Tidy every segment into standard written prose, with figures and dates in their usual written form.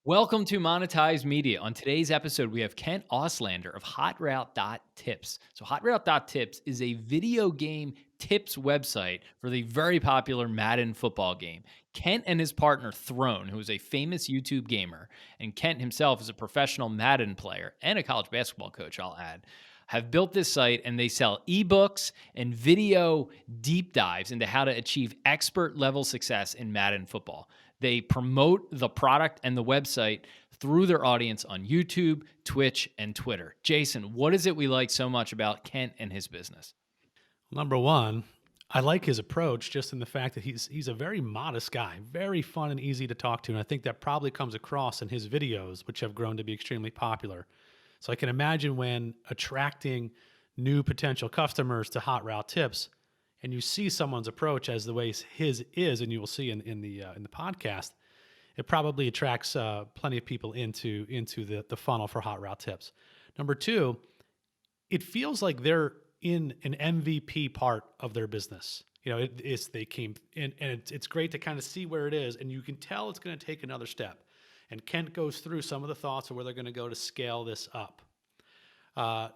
Welcome to Monetized Media. On today's episode, we have Kent Auslander of HotRoute.tips. So, HotRoute.tips is a video game tips website for the very popular Madden football game. Kent and his partner, Throne, who is a famous YouTube gamer, and Kent himself is a professional Madden player and a college basketball coach, I'll add, have built this site and they sell ebooks and video deep dives into how to achieve expert level success in Madden football. They promote the product and the website through their audience on YouTube, Twitch, and Twitter. Jason, what is it we like so much about Kent and his business? Number one, I like his approach just in the fact that he's a very modest guy, very fun and easy to talk to. And I think that probably comes across in his videos, which have grown to be extremely popular. So I can imagine when attracting new potential customers to Hot Route Tips, and you see someone's approach as the way his is, and you will see in the podcast, it probably attracts plenty of people into the funnel for Hot Route Tips. Number two, it feels like they're in an MVP part of their business. You know, they came in, and it's great to kind of see where it is, and you can tell it's going to take another step. And Kent goes through some of the thoughts of where they're going to go to scale this up.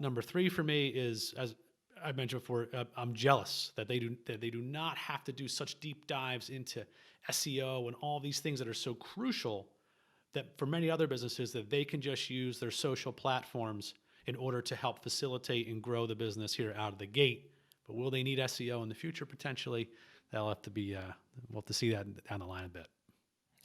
Number three for me is, as I mentioned before, I'm jealous that they do not have to do such deep dives into SEO and all these things that are so crucial that for many other businesses that they can just use their social platforms in order to help facilitate and grow the business here out of the gate. But will they need SEO in the future? Potentially. That'll have to be, we'll have to see that down the line a bit.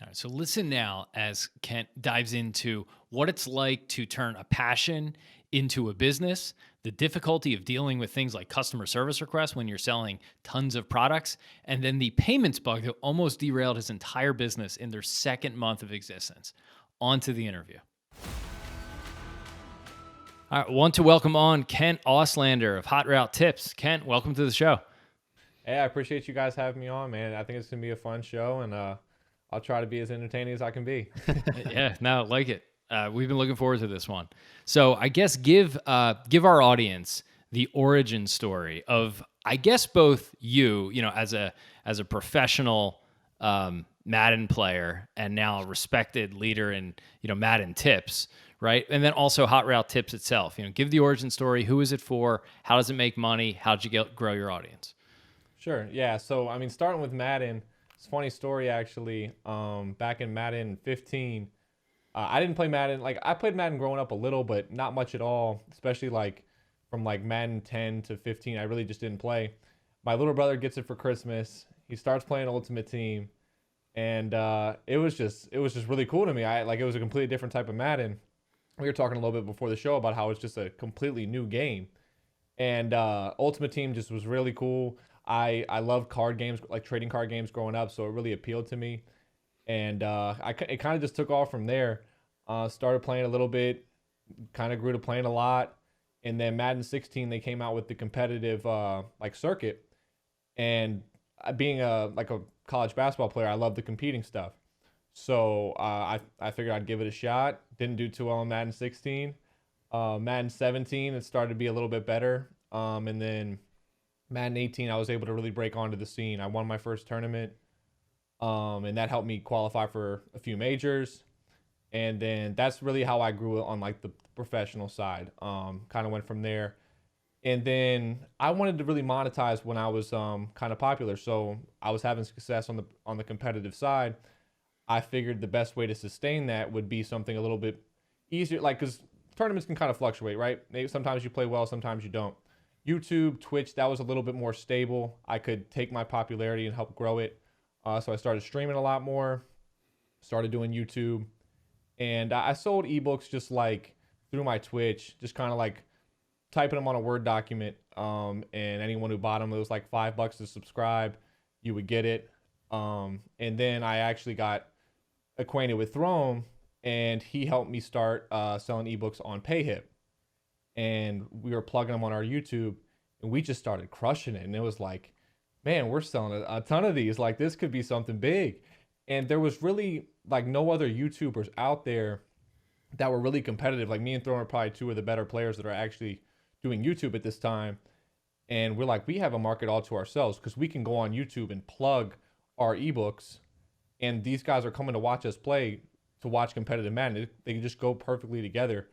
All right, so listen now as Kent dives into what it's like to turn a passion into a business, the difficulty of dealing with things like customer service requests when you're selling tons of products, and then the payments bug that almost derailed his entire business in their second month of existence. On to the interview. All right, want to welcome on Kent Auslander of Hot Route Tips. Kent, welcome to the show. Hey, I appreciate you guys having me on, man. I think it's going to be a fun show, and I'll try to be as entertaining as I can be. Yeah, no, like it. We've been looking forward to this one. So I guess give our audience the origin story of, I guess, both you know, as a professional Madden player and now a respected leader in, you know, Madden tips, right? And then also Hot Route Tips itself. You know, give the origin story. Who is it for? How does it make money? How did you grow your audience? Sure. Yeah. So, I mean, starting with Madden, it's a funny story, actually. Back in Madden 15, I didn't play Madden. Like, I played Madden growing up a little, but not much at all, especially like from like Madden 10 to 15. I really just didn't play. My little brother gets it for Christmas. He starts playing Ultimate Team, and it was just really cool to me. It was a completely different type of Madden. We were talking a little bit before the show about how it's just a completely new game, and Ultimate Team just was really cool. I loved card games, like trading card games growing up, so it really appealed to me. And it kind of just took off from there. Started playing a little bit, kind of grew to playing a lot. And then Madden 16, they came out with the competitive like circuit. And being a college basketball player, I love the competing stuff. So I figured I'd give it a shot. Didn't do too well in Madden 16. Madden 17, it started to be a little bit better. And then Madden 18, I was able to really break onto the scene. I won my first tournament. And that helped me qualify for a few majors. And then that's really how I grew on like the professional side. Kind of went from there. And then I wanted to really monetize when I was kind of popular. So I was having success on the competitive side. I figured the best way to sustain that would be something a little bit easier, like, because tournaments can kind of fluctuate, right? Sometimes you play well, sometimes you don't. YouTube, Twitch, that was a little bit more stable. I could take my popularity and help grow it. So I started streaming a lot more, started doing YouTube, and I sold ebooks just like through my Twitch, just kind of like typing them on a Word document. And anyone who bought them, it was like $5 to subscribe, you would get it. And then I actually got acquainted with Throne, and he helped me start selling ebooks on PayHip. And we were plugging them on our YouTube, and we just started crushing it. And it was like, man, we're selling a ton of these. Like, this could be something big. And there was really like no other YouTubers out there that were really competitive. Like, me and Throne are probably two of the better players that are actually doing YouTube at this time. And we're like, we have a market all to ourselves because we can go on YouTube and plug our ebooks, and these guys are coming to watch us play to watch competitive Madden. They just go perfectly together.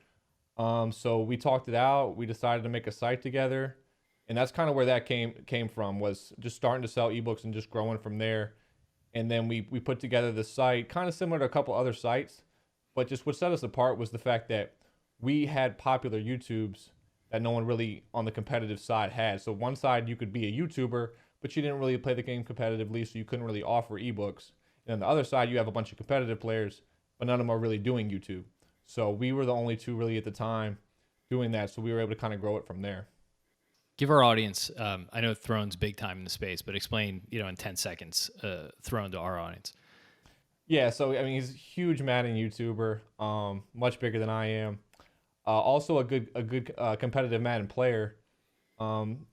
So we talked it out. We decided to make a site together, and that's kind of where that came from, was just starting to sell ebooks and just growing from there. And then we put together the site, kind of similar to a couple other sites, but just what set us apart was the fact that we had popular YouTubes that no one really on the competitive side had. So one side, you could be a YouTuber, but you didn't really play the game competitively, so you couldn't really offer ebooks. And on the other side, you have a bunch of competitive players, but none of them are really doing YouTube. So we were the only two really at the time doing that, so we were able to kind of grow it from there. Give our audience, I know Throne's big time in the space, but explain, in 10 seconds, Throne to our audience. Yeah, so I mean, he's a huge Madden YouTuber, much bigger than I am. Also a good competitive Madden player.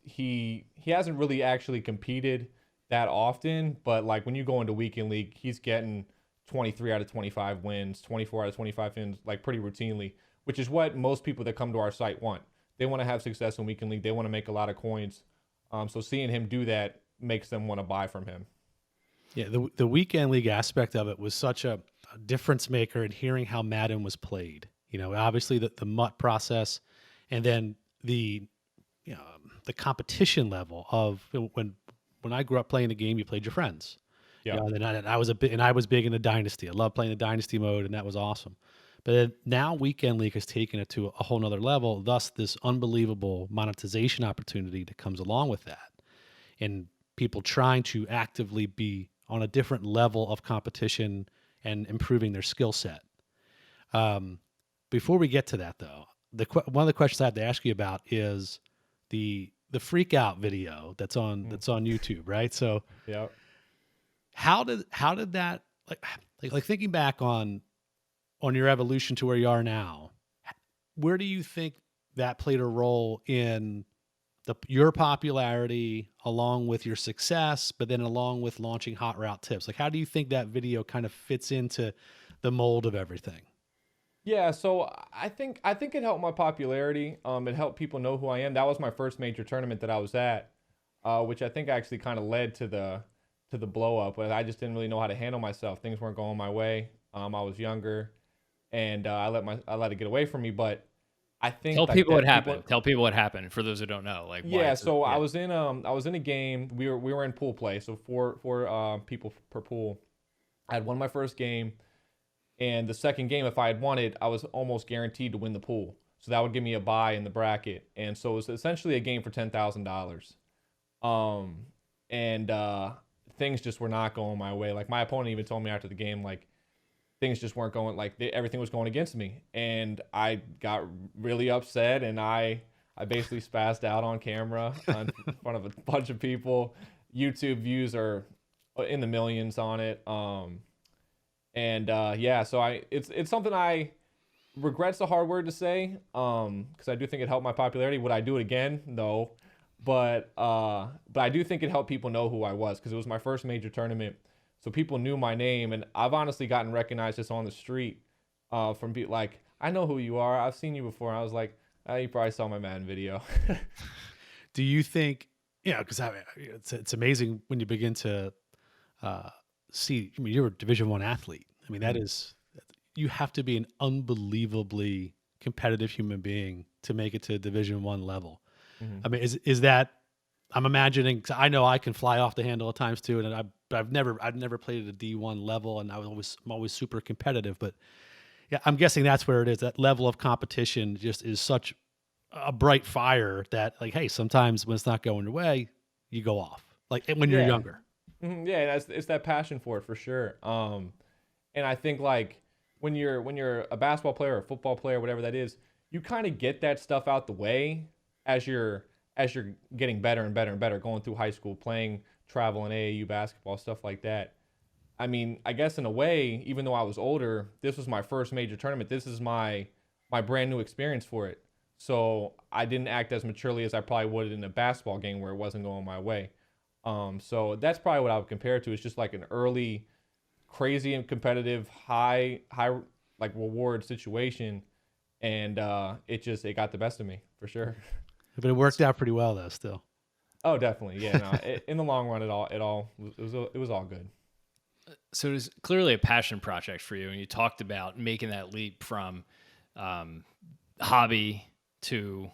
He hasn't really actually competed that often, but like when you go into weekend league, he's getting 23 out of 25 wins, 24 out of 25 wins, like pretty routinely, which is what most people that come to our site want. They want to have success in weekend league. They want to make a lot of coins. So seeing him do that makes them want to buy from him. Yeah, the weekend league aspect of it was such a difference maker in hearing how Madden was played. Obviously the MUT process, and then the competition level of when I grew up playing the game, you played your friends. Yeah. And I was big into Dynasty. I loved playing the Dynasty mode, and that was awesome. But then now Weekend League has taken it to a whole nother level. Thus, this unbelievable monetization opportunity that comes along with that, and people trying to actively be on a different level of competition and improving their skill set. Before we get to that, though, one of the questions I have to ask you about is the Freakout video that's on YouTube, right? So, yeah. How did that, like thinking back on your evolution to where you are now, where do you think that played a role in your popularity along with your success, but then along with launching Hot Route Tips? Like, how do you think that video kind of fits into the mold of everything? Yeah, so I think it helped my popularity. It helped people know who I am. That was my first major tournament that I was at, which I think actually kind of led to the blow up. But I just didn't really know how to handle myself. Things weren't going my way. I was younger, and I let it get away from me. But I think Tell people what happened. Tell people what happened for those who don't know. I was in a game. We were in pool play, so four people per pool. I had won my first game. And the second game, if I had won it, I was almost guaranteed to win the pool. So that would give me a bye in the bracket. And so it was essentially a game for $10,000. And things just were not going my way. Like my opponent even told me after the game, like things just weren't going, like everything was going against me. And I got really upset, and I basically spazzed out on camera in front of a bunch of people. YouTube views are in the millions on it. So it's something regret's a hard word to say, because I do think it helped my popularity. Would I do it again? No, but I do think it helped people know who I was, because it was my first major tournament, so people knew my name, and I've honestly gotten recognized just on the street from people like, I know who you are. I've seen you before. And I was like, you probably saw my Madden video. Do you think? Because it's amazing when you begin to see. I mean, you're a Division I athlete. I mean, you have to be an unbelievably competitive human being to make it to Division I level. Mm-hmm. I mean, is that? I'm imagining. 'Cause I know I can fly off the handle at times too, and I've never played at a D1 level, and I'm always super competitive. But yeah, I'm guessing that's where it is. That level of competition just is such a bright fire that, like, hey, sometimes when it's not going your way, you go off. Like when you're younger. Mm-hmm. Yeah, it's that passion for it for sure. And I think like when you're a basketball player or a football player, whatever that is, you kind of get that stuff out the way as you're getting better and better and better, going through high school, playing travel and AAU basketball, stuff like that. I mean, I guess in a way, even though I was older, this was my first major tournament. This is my brand new experience for it. So I didn't act as maturely as I probably would in a basketball game where it wasn't going my way. So that's probably what I would compare it to. It's just like an early, crazy and competitive, high like reward situation, and it got the best of me for sure. But it worked out pretty well though, still. Oh, definitely, yeah. No, in the long run, it was all good. So it's clearly a passion project for you, and you talked about making that leap from um, hobby to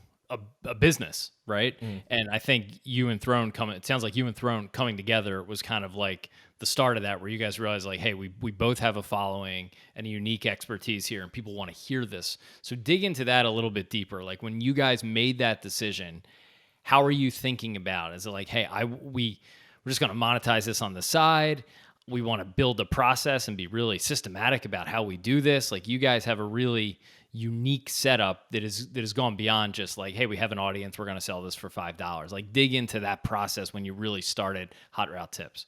a business, right? Mhm. And I think you and Throne coming. It sounds like you and Throne coming together was kind of like the start of that, where you guys realized like, hey, we both have a following and a unique expertise here, and people want to hear this. So dig into that a little bit deeper. Like when you guys made that decision, how are you thinking about it? Is it like, hey, we're just going to monetize this on the side? We want to build a process and be really systematic about how we do this. Like you guys have a really unique setup that has gone beyond just like, hey, we have an audience, we're going to sell this for $5. Like dig into that process when you really started Hot Route Tips.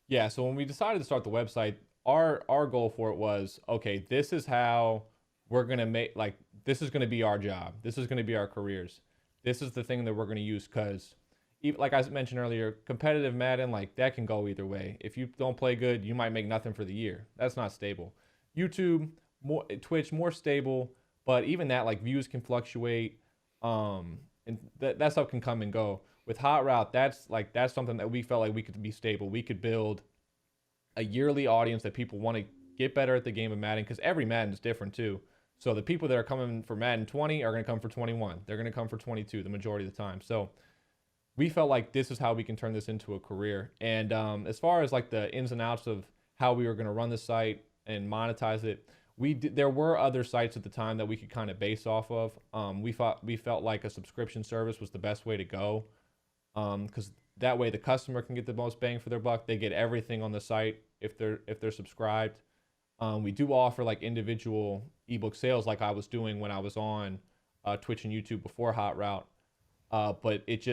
Yeah, so when we decided to start the website, our goal for it was, okay, this is how we're gonna make, like, this is gonna be our job. This is gonna be our careers. This is the thing that we're gonna use because, like I mentioned earlier, competitive Madden, like that can go either way. If you don't play good, you might make nothing for the year. That's not stable. YouTube, more Twitch, more stable, but even that, like views can fluctuate, and that stuff can come and go. With Hot Route, that's something that we felt like we could be stable. We could build a yearly audience that people want to get better at the game of Madden, because every Madden is different too. So the people that are coming for Madden 20 are going to come for 21. They're going to come for 22 the majority of the time. So we felt like this is how we can turn this into a career. And as far as like the ins and outs of how we were going to run the site and monetize it, there were other sites at the time that we could kind of base off of. We felt like a subscription service was the best way to go, because that way the customer can get the most bang for their buck. They get everything on the site if they're subscribed. We do offer like individual ebook sales, like I was doing when I was on Twitch and YouTube before Hot Route, but it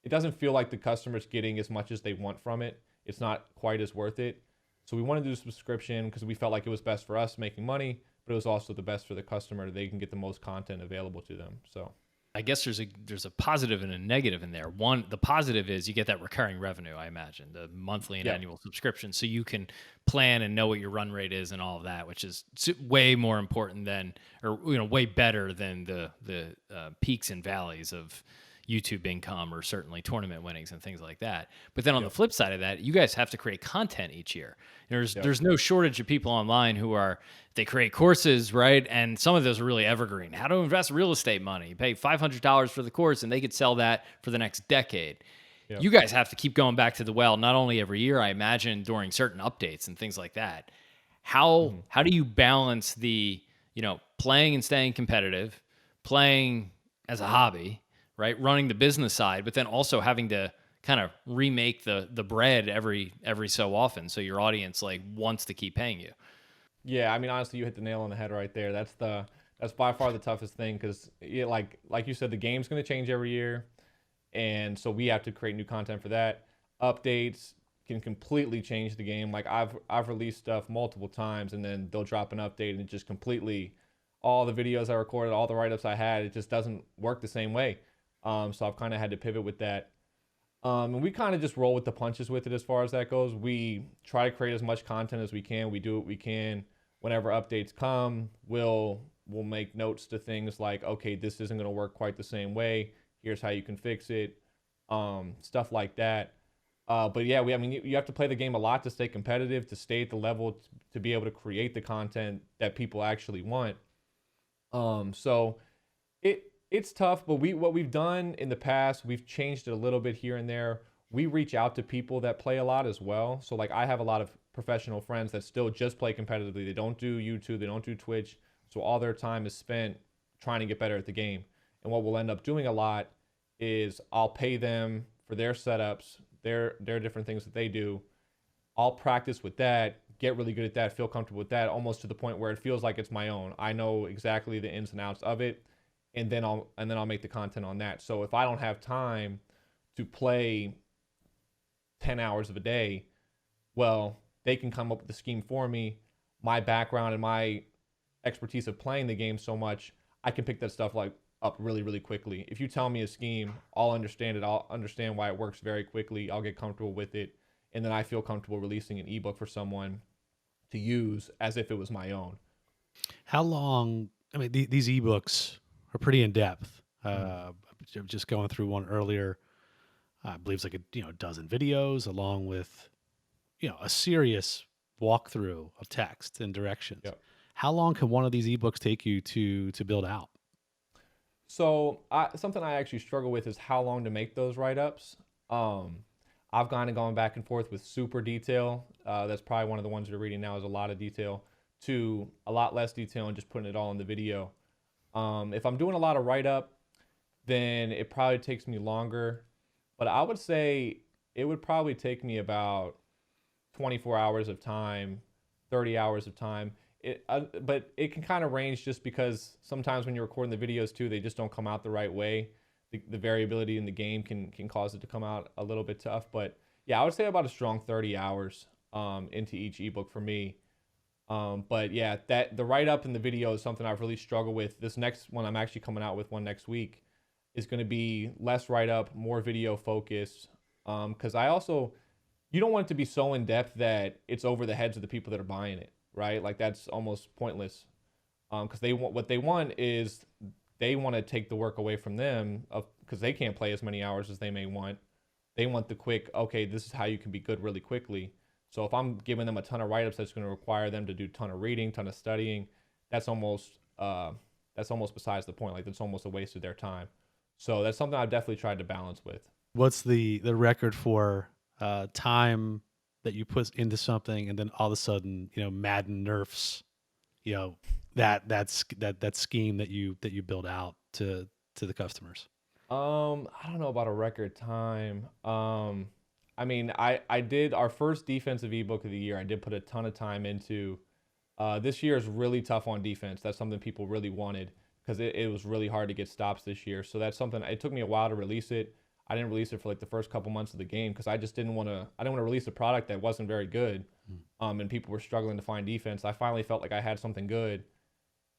doesn't feel like the customer's getting as much as they want from it. It's not quite as worth it. So we wanted to do a subscription because we felt like it was best for us making money, but it was also the best for the customer. They can get the most content available to them. So I guess there's a positive and a negative in there. One, the positive is you get that recurring revenue, I imagine, the monthly and yeah, annual subscription, so you can plan and know what your run rate is and all of that, which is way more important than, or way better than the peaks and valleys of YouTube income or certainly tournament winnings and things like that. But then on the yep, flip side of that, you guys have to create content each year. yep, There's no shortage of people online who they create courses, right? And some of those are really evergreen. How to invest real estate money. You pay $500 for the course and they could sell that for the next decade. yep. You guys have to keep going back to the well, not only every year, I imagine during certain updates and things like that. Mhm. How do you balance the, playing and staying competitive, playing as a hobby, right? Running the business side, but then also having to kind of remake the bread every so often, so your audience like wants to keep paying you. Yeah, I mean, honestly, you hit the nail on the head right there. That's by far the toughest thing because, like you said, the game's going to change every year, and so we have to create new content for that. Updates can completely change the game. Like I've released stuff multiple times, and then they'll drop an update, and it just completely, all the videos I recorded, all the write-ups I had, it just doesn't work the same way. So I've kind of had to pivot with that. And we kind of just roll with the punches with it as far as that goes. We try to create as much content as we can. We do what we can. Whenever updates come, we'll make notes to things like, okay, this isn't going to work quite the same way. Here's how you can fix it. Stuff like that. But yeah, I mean, you have to play the game a lot to stay competitive, to stay at the level, to be able to create the content that people actually want. So it's tough, but what we've done in the past, we've changed it a little bit here and there. We reach out to people that play a lot as well. So like I have a lot of professional friends that still just play competitively. They don't do YouTube, they don't do Twitch. So all their time is spent trying to get better at the game. And what we'll end up doing a lot is I'll pay them for their setups, their different things that they do. I'll practice with that, get really good at that, feel comfortable with that, almost to the point where it feels like it's my own. I know exactly the ins and outs of it, and then I'll make the content on that. So if I don't have time to play 10 hours of a day, well, they can come up with the scheme for me. My background and my expertise of playing the game so much, I can pick that stuff like up really, really quickly. If you tell me a scheme, I'll understand it. I'll understand why it works very quickly. I'll get comfortable with it. And then I feel comfortable releasing an ebook for someone to use as if it was my own. How long? I mean, these ebooks are pretty in depth. Mhm. Just going through one earlier. I believe it's like a dozen videos along with a serious walkthrough of text and directions. Yep. How long can one of these ebooks take you to build out? So something I actually struggle with is how long to make those write-ups. I've kind of gone back and forth with super detail. That's probably one of the ones you're reading now is a lot of detail to a lot less detail and just putting it all in the video. If I'm doing a lot of write-up, then it probably takes me longer. But I would say it would probably take me about 24 hours of time, 30 hours of time. But it can kind of range just because sometimes when you're recording the videos too, they just don't come out the right way. The variability in the game can cause it to come out a little bit tough. But yeah, I would say about a strong 30 hours into each ebook for me. But yeah, the write-up in the video is something I've really struggled with. This next one, I'm actually coming out with one next week, is going to be less write-up, more video focused. Because you don't want it to be so in-depth that it's over the heads of the people that are buying it, right? Like that's almost pointless. Because what they want is they want to take the work away from them because they can't play as many hours as they may want. They want the quick, okay, this is how you can be good really quickly. So if I'm giving them a ton of write-ups, that's going to require them to do a ton of reading, ton of studying. That's almost besides the point. Like that's almost a waste of their time. So that's something I've definitely tried to balance with. What's the record for time that you put into something and then all of a sudden, Madden nerfs, that scheme that you build out to the customers? I don't know about a record time. I mean, I did our first defensive ebook of the year. I did put a ton of time into. This year is really tough on defense. That's something people really wanted because it was really hard to get stops this year. So that's something. It took me a while to release it. I didn't release it for like the first couple months of the game because I just didn't want to. I didn't want to release a product that wasn't very good, and people were struggling to find defense. I finally felt like I had something good,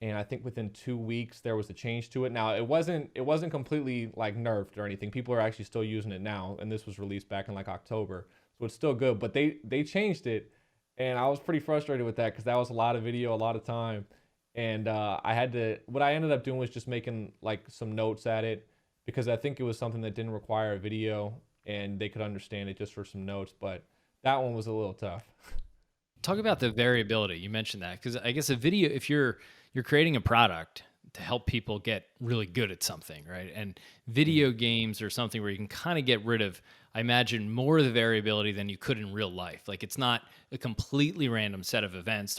and I think within 2 weeks there was a change to it. Now it wasn't completely like nerfed or anything. People are actually still using it now, and this was released back in like October, so it's still good. But they changed it, and I was pretty frustrated with that because that was a lot of video, a lot of time, and I had to. What I ended up doing was just making like some notes at it because I think it was something that didn't require a video, and they could understand it just for some notes. But that one was a little tough. Talk about the variability. You mentioned that because I guess a video, if you're creating a product to help people get really good at something, right? And video games are something where you can kind of get rid of, I imagine, more of the variability than you could in real life. Like it's not a completely random set of events.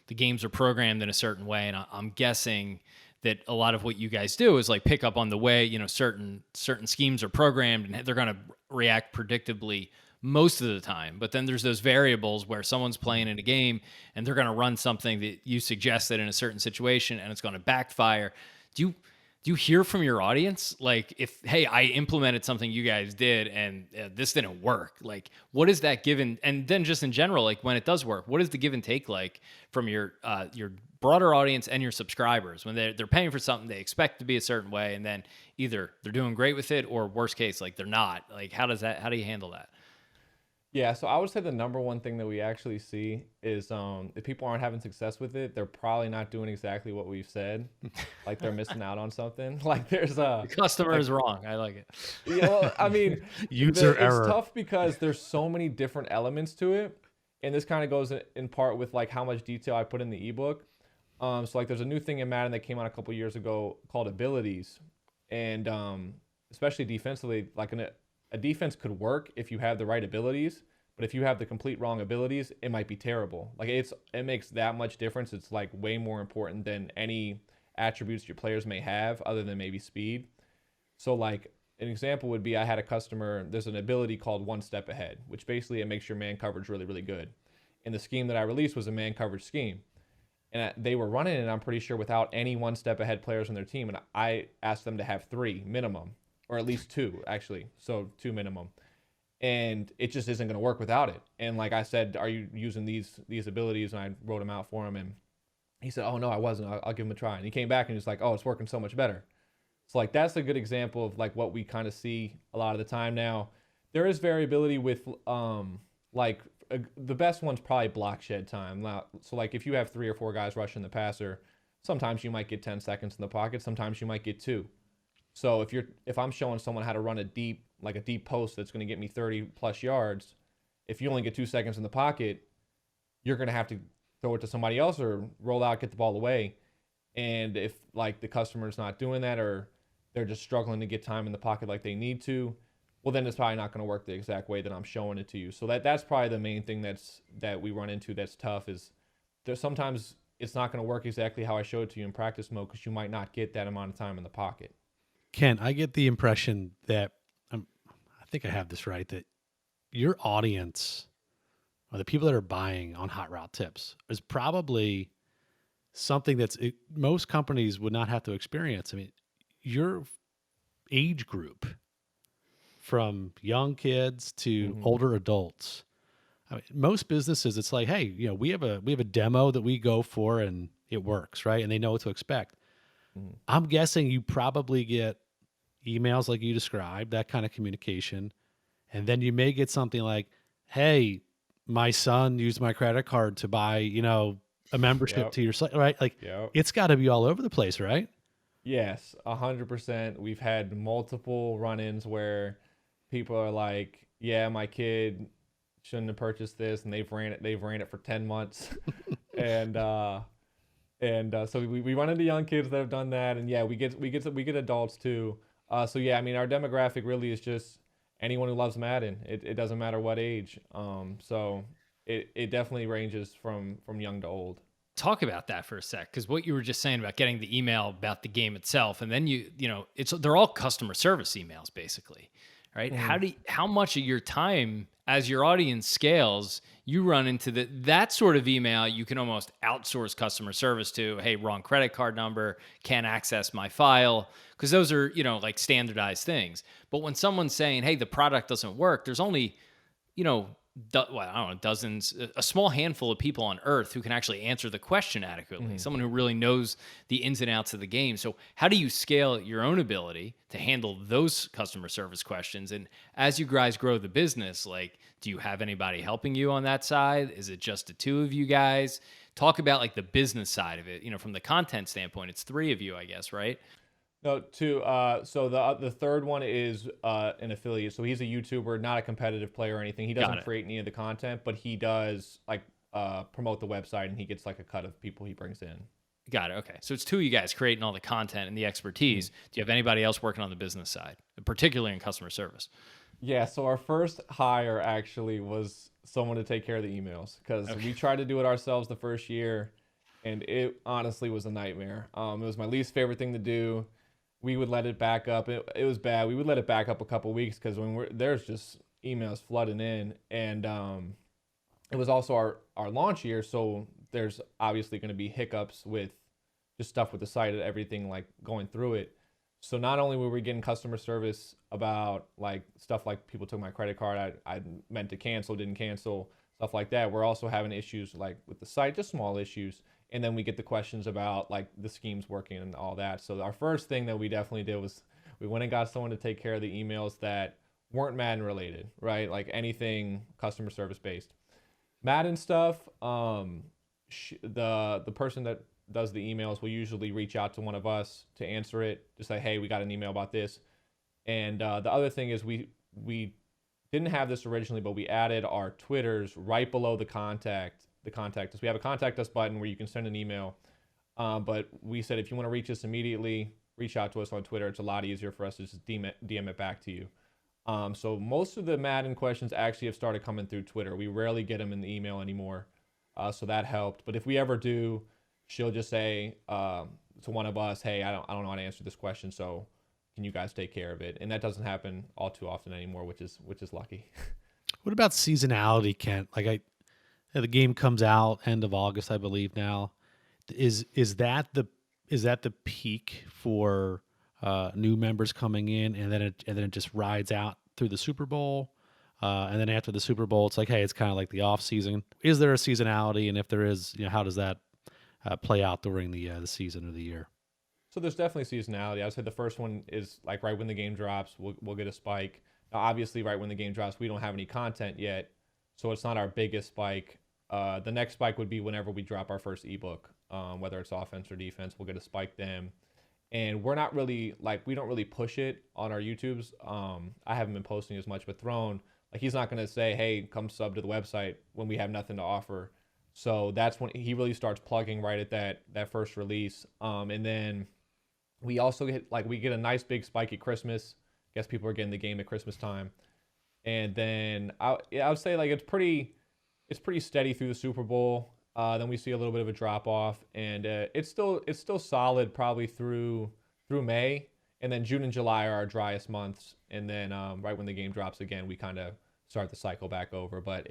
The games are programmed in a certain way, and I'm guessing that a lot of what you guys do is like pick up on the way, certain schemes are programmed and they're going to react predictably most of the time. But then there's those variables where someone's playing in a game and they're going to run something that you suggested in a certain situation and it's going to backfire. Do you hear from your audience? Like if, hey, I implemented something you guys did and this didn't work, like what is that given? And then just in general, like when it does work, what is the give and take like from your broader audience and your subscribers when they're paying for something they expect to be a certain way, and then either they're doing great with it or worst case, like they're not? Like how do you handle that? Yeah, so I would say the number one thing that we actually see is if people aren't having success with it, they're probably not doing exactly what we've said. Like they're missing out on something. Like there's The customer is wrong. I like it. Yeah, well, I mean, User error. It's tough because there's so many different elements to it, and this kind of goes in part with like how much detail I put in the ebook. So like there's a new thing in Madden that came out a couple years ago called abilities, and especially defensively, like a defense could work if you have the right abilities, but if you have the complete wrong abilities, it might be terrible. Like it makes that much difference. It's like way more important than any attributes your players may have other than maybe speed. So like an example would be I had a customer, there's an ability called one step ahead, which basically it makes your man coverage really, really good. And the scheme that I released was a man coverage scheme. And they were running it, I'm pretty sure, without any one step ahead players on their team. And I asked them to have 3 minimum, or at least 2, actually. So 2 minimum. And it just isn't going to work without it. And like I said, are you using these abilities? And I wrote them out for him. And he said, oh, no, I wasn't. I'll give him a try. And he came back and he's like, oh, it's working so much better. So like that's a good example of like what we kind of see a lot of the time now. There is variability with the best one's probably block shed time. So like if you have 3 or 4 guys rushing the passer, sometimes you might get 10 seconds in the pocket. Sometimes you might get 2. So if I'm showing someone how to run a deep post that's going to get me 30 plus yards, if you only get 2 seconds in the pocket, you're going to have to throw it to somebody else or roll out, get the ball away. And if like the customer's not doing that, or they're just struggling to get time in the pocket like they need to, well, then it's probably not going to work the exact way that I'm showing it to you. So that's probably the main thing that we run into that's tough, is there's sometimes it's not going to work exactly how I show it to you in practice mode, because you might not get that amount of time in the pocket. Ken, I get the impression that I think I have this right, that your audience, or the people that are buying on Hot Route Tips, is probably something most companies would not have to experience. I mean, your age group, from young kids to older adults. I mean, most businesses, it's like, hey, we have a demo that we go for and it works, right? And they know what to expect. I'm guessing you probably get emails like you described, that kind of communication. And then you may get something like, hey, my son used my credit card to buy, a membership to your site, right? Like, it's got to be all over the place, right? Yes, 100%. We've had multiple run-ins where people are like, yeah, my kid shouldn't have purchased this, and they've ran it for 10 months. and so we run into young kids that have done that, and yeah, we get adults too. So yeah, I mean, our demographic really is just anyone who loves Madden. It doesn't matter what age. So it definitely ranges from young to old. Talk about that for a sec, because what you were just saying about getting the email about the game itself, and then they're all customer service emails basically, right? How much of your time, as your audience scales, you run into that sort of email you can almost outsource customer service to? Hey, wrong credit card number, can't access my file, because those are like standardized things. But when someone's saying, hey, the product doesn't work, there's only I don't know, dozens, a small handful of people on earth who can actually answer the question adequately. Someone who really knows the ins and outs of the game. So how do you scale your own ability to handle those customer service questions? And as you guys grow the business, like, do you have anybody helping you on that side? Is it just the two of you guys? Talk about like the business side of it. From the content standpoint, it's three of you, I guess, right? No, two. So the third one is an affiliate. So he's a YouTuber, not a competitive player or anything. He doesn't create any of the content, but he does like promote the website, and he gets like a cut of people he brings in. Got it. Okay. So it's two of you guys creating all the content and the expertise. Do you have anybody else working on the business side, particularly in customer service? Yeah. So our first hire actually was someone to take care of the emails, because we tried to do it ourselves the first year, and it honestly was a nightmare. It was my least favorite thing to do. We would let it back up. It was bad. We would let it back up a couple of weeks, because there's just emails flooding in, and it was also our launch year, so there's obviously going to be hiccups with just stuff with the site and everything, like going through it. So not only were we getting customer service about like stuff like people took my credit card, I meant to cancel, didn't cancel, stuff like that. We're also having issues like with the site, just small issues. And then we get the questions about like the schemes working and all that. So our first thing that we definitely did was we went and got someone to take care of the emails that weren't Madden related, right? Like anything customer service based. Madden stuff, the person that does the emails will usually reach out to one of us to answer it, to say, hey, we got an email about this. And the other thing is we didn't have this originally, but we added our Twitters right below the contact us. We have a contact us button where you can send an email. But we said, if you want to reach us immediately, reach out to us on Twitter. It's a lot easier for us to just DM it back to you. So most of the Madden questions actually have started coming through Twitter. We rarely get them in the email anymore. So that helped. But if we ever do, she'll just say to one of us, hey, I don't know how to answer this question, so can you guys take care of it? And that doesn't happen all too often anymore, which is lucky. What about seasonality, Kent? Like the game comes out end of August, I believe now. Is that the peak for new members coming in, and then it just rides out through the Super Bowl, and then after the Super Bowl, it's like, hey, it's kind of like the off season. Is there a seasonality, and if there is, how does that play out during the season or the year? So there's definitely seasonality. I would say the first one is like right when the game drops, we'll get a spike. Now, obviously, right when the game drops, we don't have any content yet, so it's not our biggest spike. The next spike would be whenever we drop our first ebook, whether it's offense or defense, we'll get a spike then. And we're not really we don't really push it on our YouTubes. I haven't been posting as much, but Throne, Like he's not going to say, hey, come sub to the website when we have nothing to offer. So that's when he really starts plugging right at that first release. And then we also we get a nice big spike at Christmas. Guess people are getting the game at Christmas time. And then I would say like it's pretty steady through the Super Bowl. Then we see a little bit of a drop off, and it's still solid probably through May, and then June and July are our driest months, and then right when the game drops again, we kind of start the cycle back over. But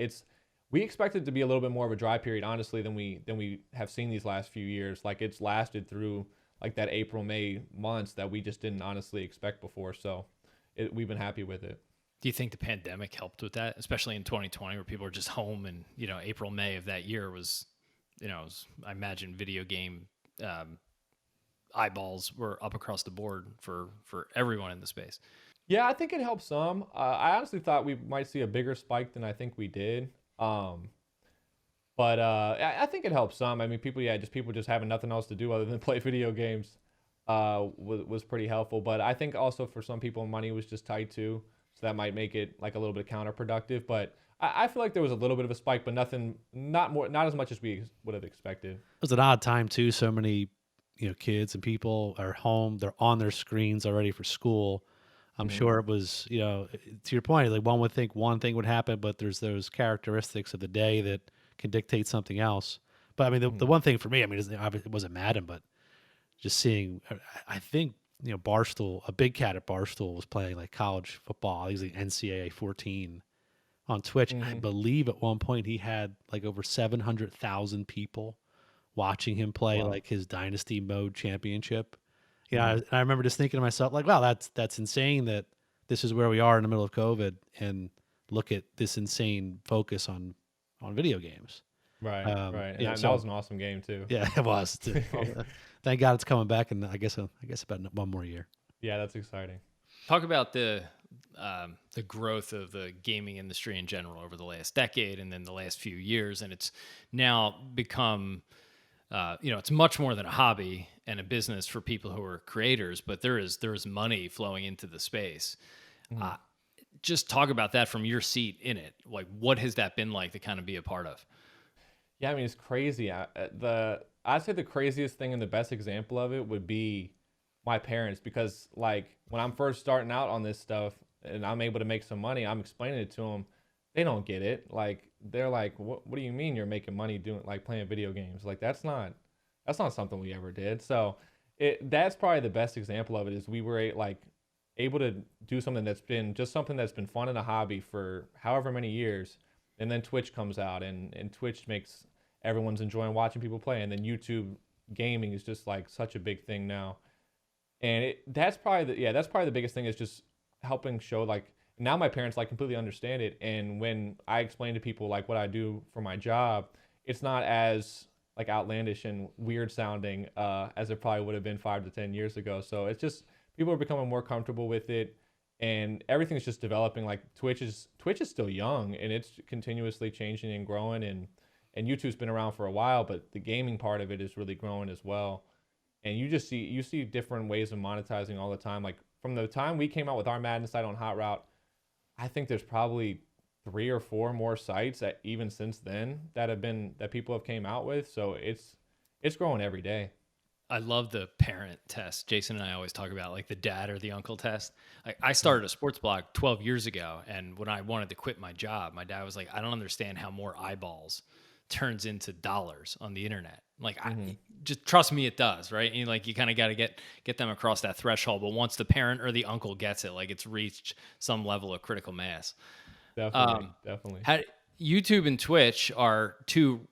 we expect it to be a little bit more of a dry period, honestly, than we have seen these last few years. Like it's lasted through like that April May months that we just didn't honestly expect before. So we've been happy with it. Do you think the pandemic helped with that, especially in 2020 where people were just home and, April, May of that year was, I imagine video game eyeballs were up across the board for everyone in the space. Yeah, I think it helped some. I honestly thought we might see a bigger spike than I think we did. But I think it helped some. I mean, people just having nothing else to do other than play video games was pretty helpful. But I think also for some people, money was just tight too. So that might make it like a little bit counterproductive. But I feel like there was a little bit of a spike, but not as much as we would have expected. It was an odd time too. So many, kids and people are home. They're on their screens already for school. I'm sure it was, to your point, like one would think one thing would happen, but there's those characteristics of the day that can dictate something else. But I mean, the one thing for me, it wasn't Madden, but just seeing, I think, Barstool, a big cat at Barstool was playing like college football. He was like NCAA 14 on Twitch. I believe at one point he had like over 700,000 people watching him play like his Dynasty Mode Championship. And I remember just thinking to myself, like, wow, that's insane that this is where we are in the middle of COVID, and look at this insane focus on video games. Right, right. And that was an awesome game too. Yeah, it was. Thank God it's coming back, and I guess about one more year. Yeah, that's exciting. Talk about the growth of the gaming industry in general over the last decade and then the last few years, and it's now become, it's much more than a hobby and a business for people who are creators, but there is money flowing into the space. Just talk about that from your seat in it. Like, what has that been like to kind of be a part of? Yeah, I mean, it's crazy. I'd say the craziest thing and the best example of it would be my parents, because like when I'm first starting out on this stuff and I'm able to make some money, I'm explaining it to them. They don't get it. Like they're like, what do you mean you're making money doing like playing video games? Like that's not something we ever did. So that's probably the best example of it, is we were able to do something that's been fun and a hobby for however many years. And then Twitch comes out and Twitch makes everyone's enjoying watching people play. And then YouTube gaming is just like such a big thing now. And that's probably the biggest thing, is just helping show like now my parents like completely understand it. And when I explain to people like what I do for my job, it's not as like outlandish and weird sounding as it probably would have been 5 to 10 years ago. So it's just people are becoming more comfortable with it, and everything's just developing. Like Twitch is still young, and it's continuously changing and growing, and YouTube's been around for a while, but the gaming part of it is really growing as well. And you see different ways of monetizing all the time. Like from the time we came out with our Madden site on Hot Route, I think there's probably 3 or 4 more sites that even since then that people have came out with. So it's growing every day. I love the parent test. Jason and I always talk about like the dad or the uncle test. I started a sports blog 12 years ago, and when I wanted to quit my job, my dad was like, I don't understand how more eyeballs turns into dollars on the internet. Like, just trust me, it does, right? And you kind of got to get them across that threshold. But once the parent or the uncle gets it, like it's reached some level of critical mass. Definitely. YouTube and Twitch are two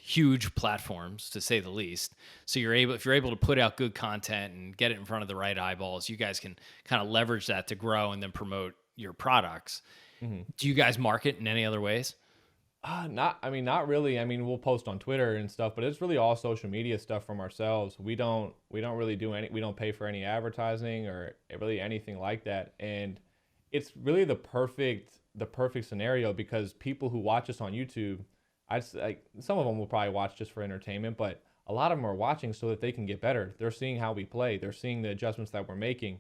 huge platforms, to say the least. So if you're able to put out good content and get it in front of the right eyeballs, you guys can kind of leverage that to grow and then promote your products. Do you guys market in any other ways? Not really. I mean, we'll post on Twitter and stuff, but it's really all social media stuff from ourselves. We don't really we don't pay for any advertising or really anything like that. And it's really the perfect scenario, because people who watch us on YouTube, some of them will probably watch just for entertainment, but a lot of them are watching so that they can get better. They're seeing how we play. They're seeing the adjustments that we're making.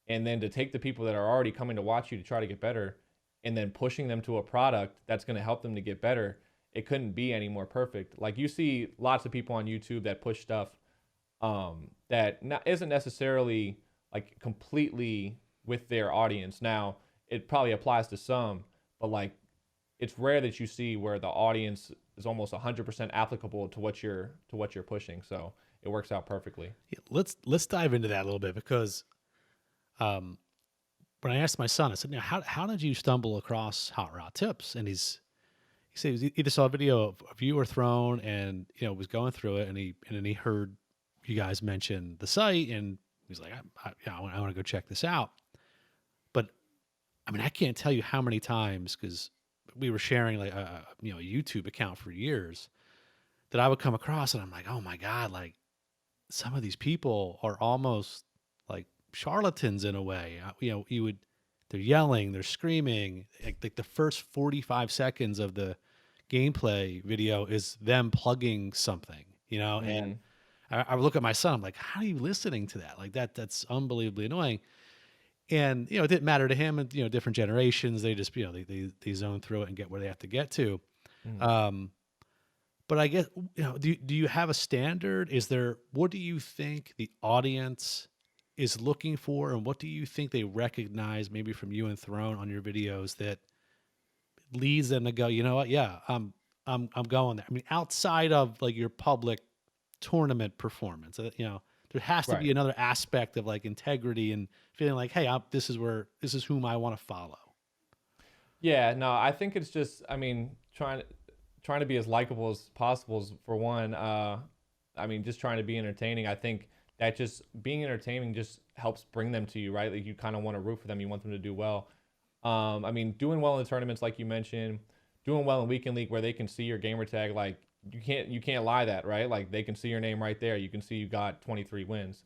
And then to take the people that are already coming to watch you to try to get better, and then pushing them to a product that's going to help them to get better, it couldn't be any more perfect. Like you see lots of people on YouTube that push stuff isn't necessarily like completely with their audience. Now, it probably applies to some, but like it's rare that you see where the audience is almost 100% applicable to what you're pushing. So it works out perfectly. Yeah, let's dive into that a little bit because when I asked my son, I said, how did you stumble across Hot Route Tips? And he said he either saw a video of you were thrown and was going through it, and then he heard you guys mention the site, and he's like, I want to go check this out. But I mean, I can't tell you how many times, because we were sharing like a YouTube account for years, that I would come across, and I'm like, oh my God, like some of these people are almost like charlatans in a way. They're yelling, they're screaming. Like the first 45 seconds of the gameplay video is them plugging something, and I would look at my son, I'm like, how are you listening to that? Like that's unbelievably annoying. And, it didn't matter to him, and, different generations, they just, they zone through it and get where they have to get to. But I guess, do you have a standard? What do you think the audience is looking for? And what do you think they recognize maybe from you and Throne on your videos that leads them to go, you know what? Yeah, I'm going there. I mean, outside of like your public tournament performance, there has to be another aspect of like integrity and feeling like, hey, this is whom I want to follow. Yeah, no, I think it's just, I mean, trying to be as likable as possible for one. I mean, just trying to be entertaining. I think that just being entertaining just helps bring them to you, right? Like you kind of want to root for them. You want them to do well. I mean, doing well in the tournaments, like you mentioned, doing well in weekend league where they can see your gamer tag, like you can't lie that, right? Like they can see your name right there. You can see you got 23 wins.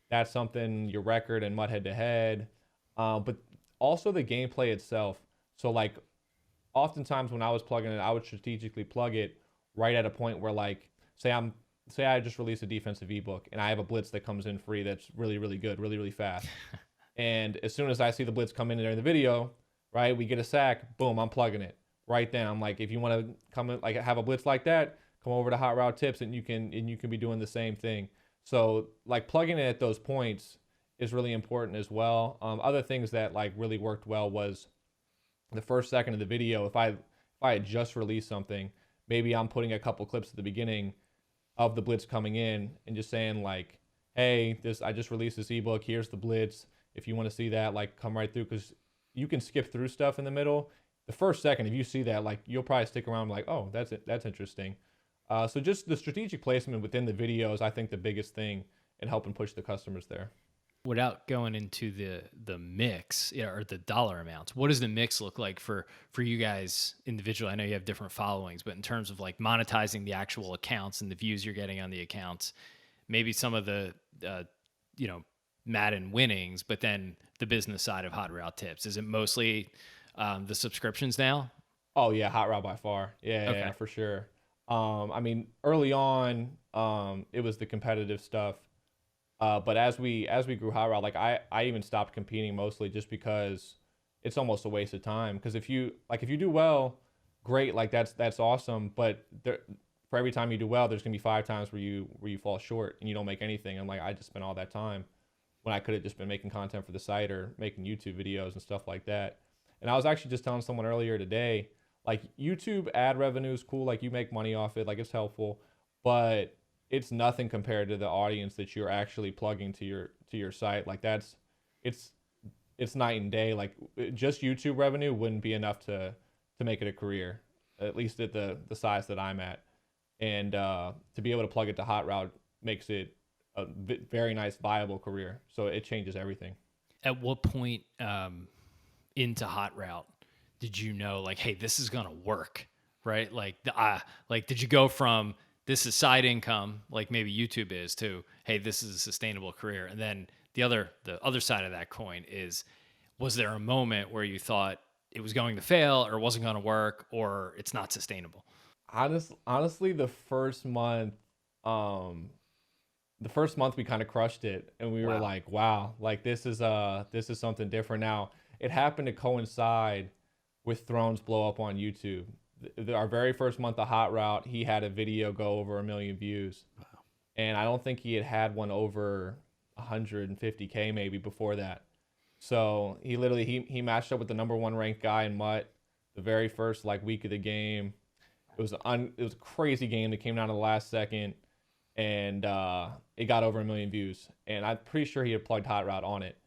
That's something, your record and mud head to head. But also the gameplay itself. So like oftentimes when I was plugging it, I would strategically plug it right at a point where like, say I just released a defensive ebook and I have a blitz that comes in free that's really, really good, really, really fast. And as soon as I see the blitz come in there in the video, right, we get a sack, boom, I'm plugging it right then. I'm like, if you want to come in, like have a blitz like that, come over to Hot Route Tips and you can be doing the same thing. So like plugging it at those points is really important as well. Other things that like really worked well was the first second of the video. If I had just released something, maybe I'm putting a couple clips at the beginning of the blitz coming in and just saying like, hey, I just released this ebook. Here's the blitz. If you want to see that, like come right through, because you can skip through stuff in the middle. The first second, if you see that, like you'll probably stick around like, oh, that's interesting. So just the strategic placement within the video is, I think, the biggest thing in helping push the customers there. Without going into the mix or the dollar amounts, what does the mix look like for you guys individually? I know you have different followings, but in terms of like monetizing the actual accounts and the views you're getting on the accounts, maybe some of the Madden winnings, but then the business side of Hot Route Tips, is it mostly the subscriptions now? Oh yeah, Hot Route by far. Yeah, Okay. yeah, for sure. I mean, early on, it was the competitive stuff. But as we grew Hot Route, like I even stopped competing mostly just because it's almost a waste of time. Because if you do well, great, like that's awesome. But for every time you do well, there's gonna be 5 times where you fall short and you don't make anything. And like I just spent all that time when I could have just been making content for the site or making YouTube videos and stuff like that. And I was actually just telling someone earlier today, like YouTube ad revenue is cool, like you make money off it, like it's helpful, but it's nothing compared to the audience that you're actually plugging to your site. Like it's night and day. Like just YouTube revenue wouldn't be enough to make it a career, at least at the size that I'm at. And to be able to plug it to Hot Route makes it a very nice, viable career. So it changes everything. At what point into Hot Route did you know, like, hey, this is gonna work, right? Like, did you go from this is side income, like maybe YouTube is, to hey, this is a sustainable career? And then the other side of that coin is, was there a moment where you thought it was going to fail or wasn't going to work or it's not sustainable? Honestly, the first month we kind of crushed it, and we were like, wow, like this is something different. Now it happened to coincide with Thrones blow up on YouTube. Our very first month of Hot Route, he had a video go over 1 million views. Wow. And I don't think he had one over 150K maybe before that. So he literally he matched up with the #1 ranked guy in Mutt the very first like week of the game. It was a crazy game that came down to the last second, and it got over 1 million views. And I'm pretty sure he had plugged Hot Route on it,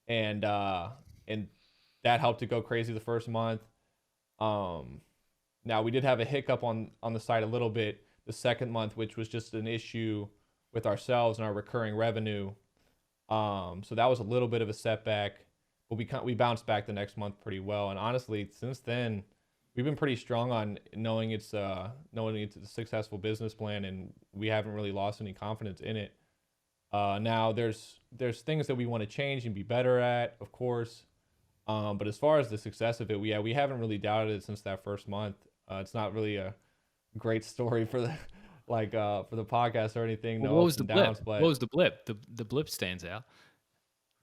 and that helped it go crazy the first month. Now we did have a hiccup on the site a little bit the second month, which was just an issue with ourselves and our recurring revenue. So that was a little bit of a setback, but we bounced back the next month pretty well. And honestly, since then, we've been pretty strong on knowing it's a successful business plan, and we haven't really lost any confidence in it. Now there's things that we want to change and be better at, of course. But as far as the success of it, we haven't really doubted it since that first month. It's not really a great story for the for the podcast or anything. Well, no what was ups the and blip? downs, but What was the blip? The blip stands out.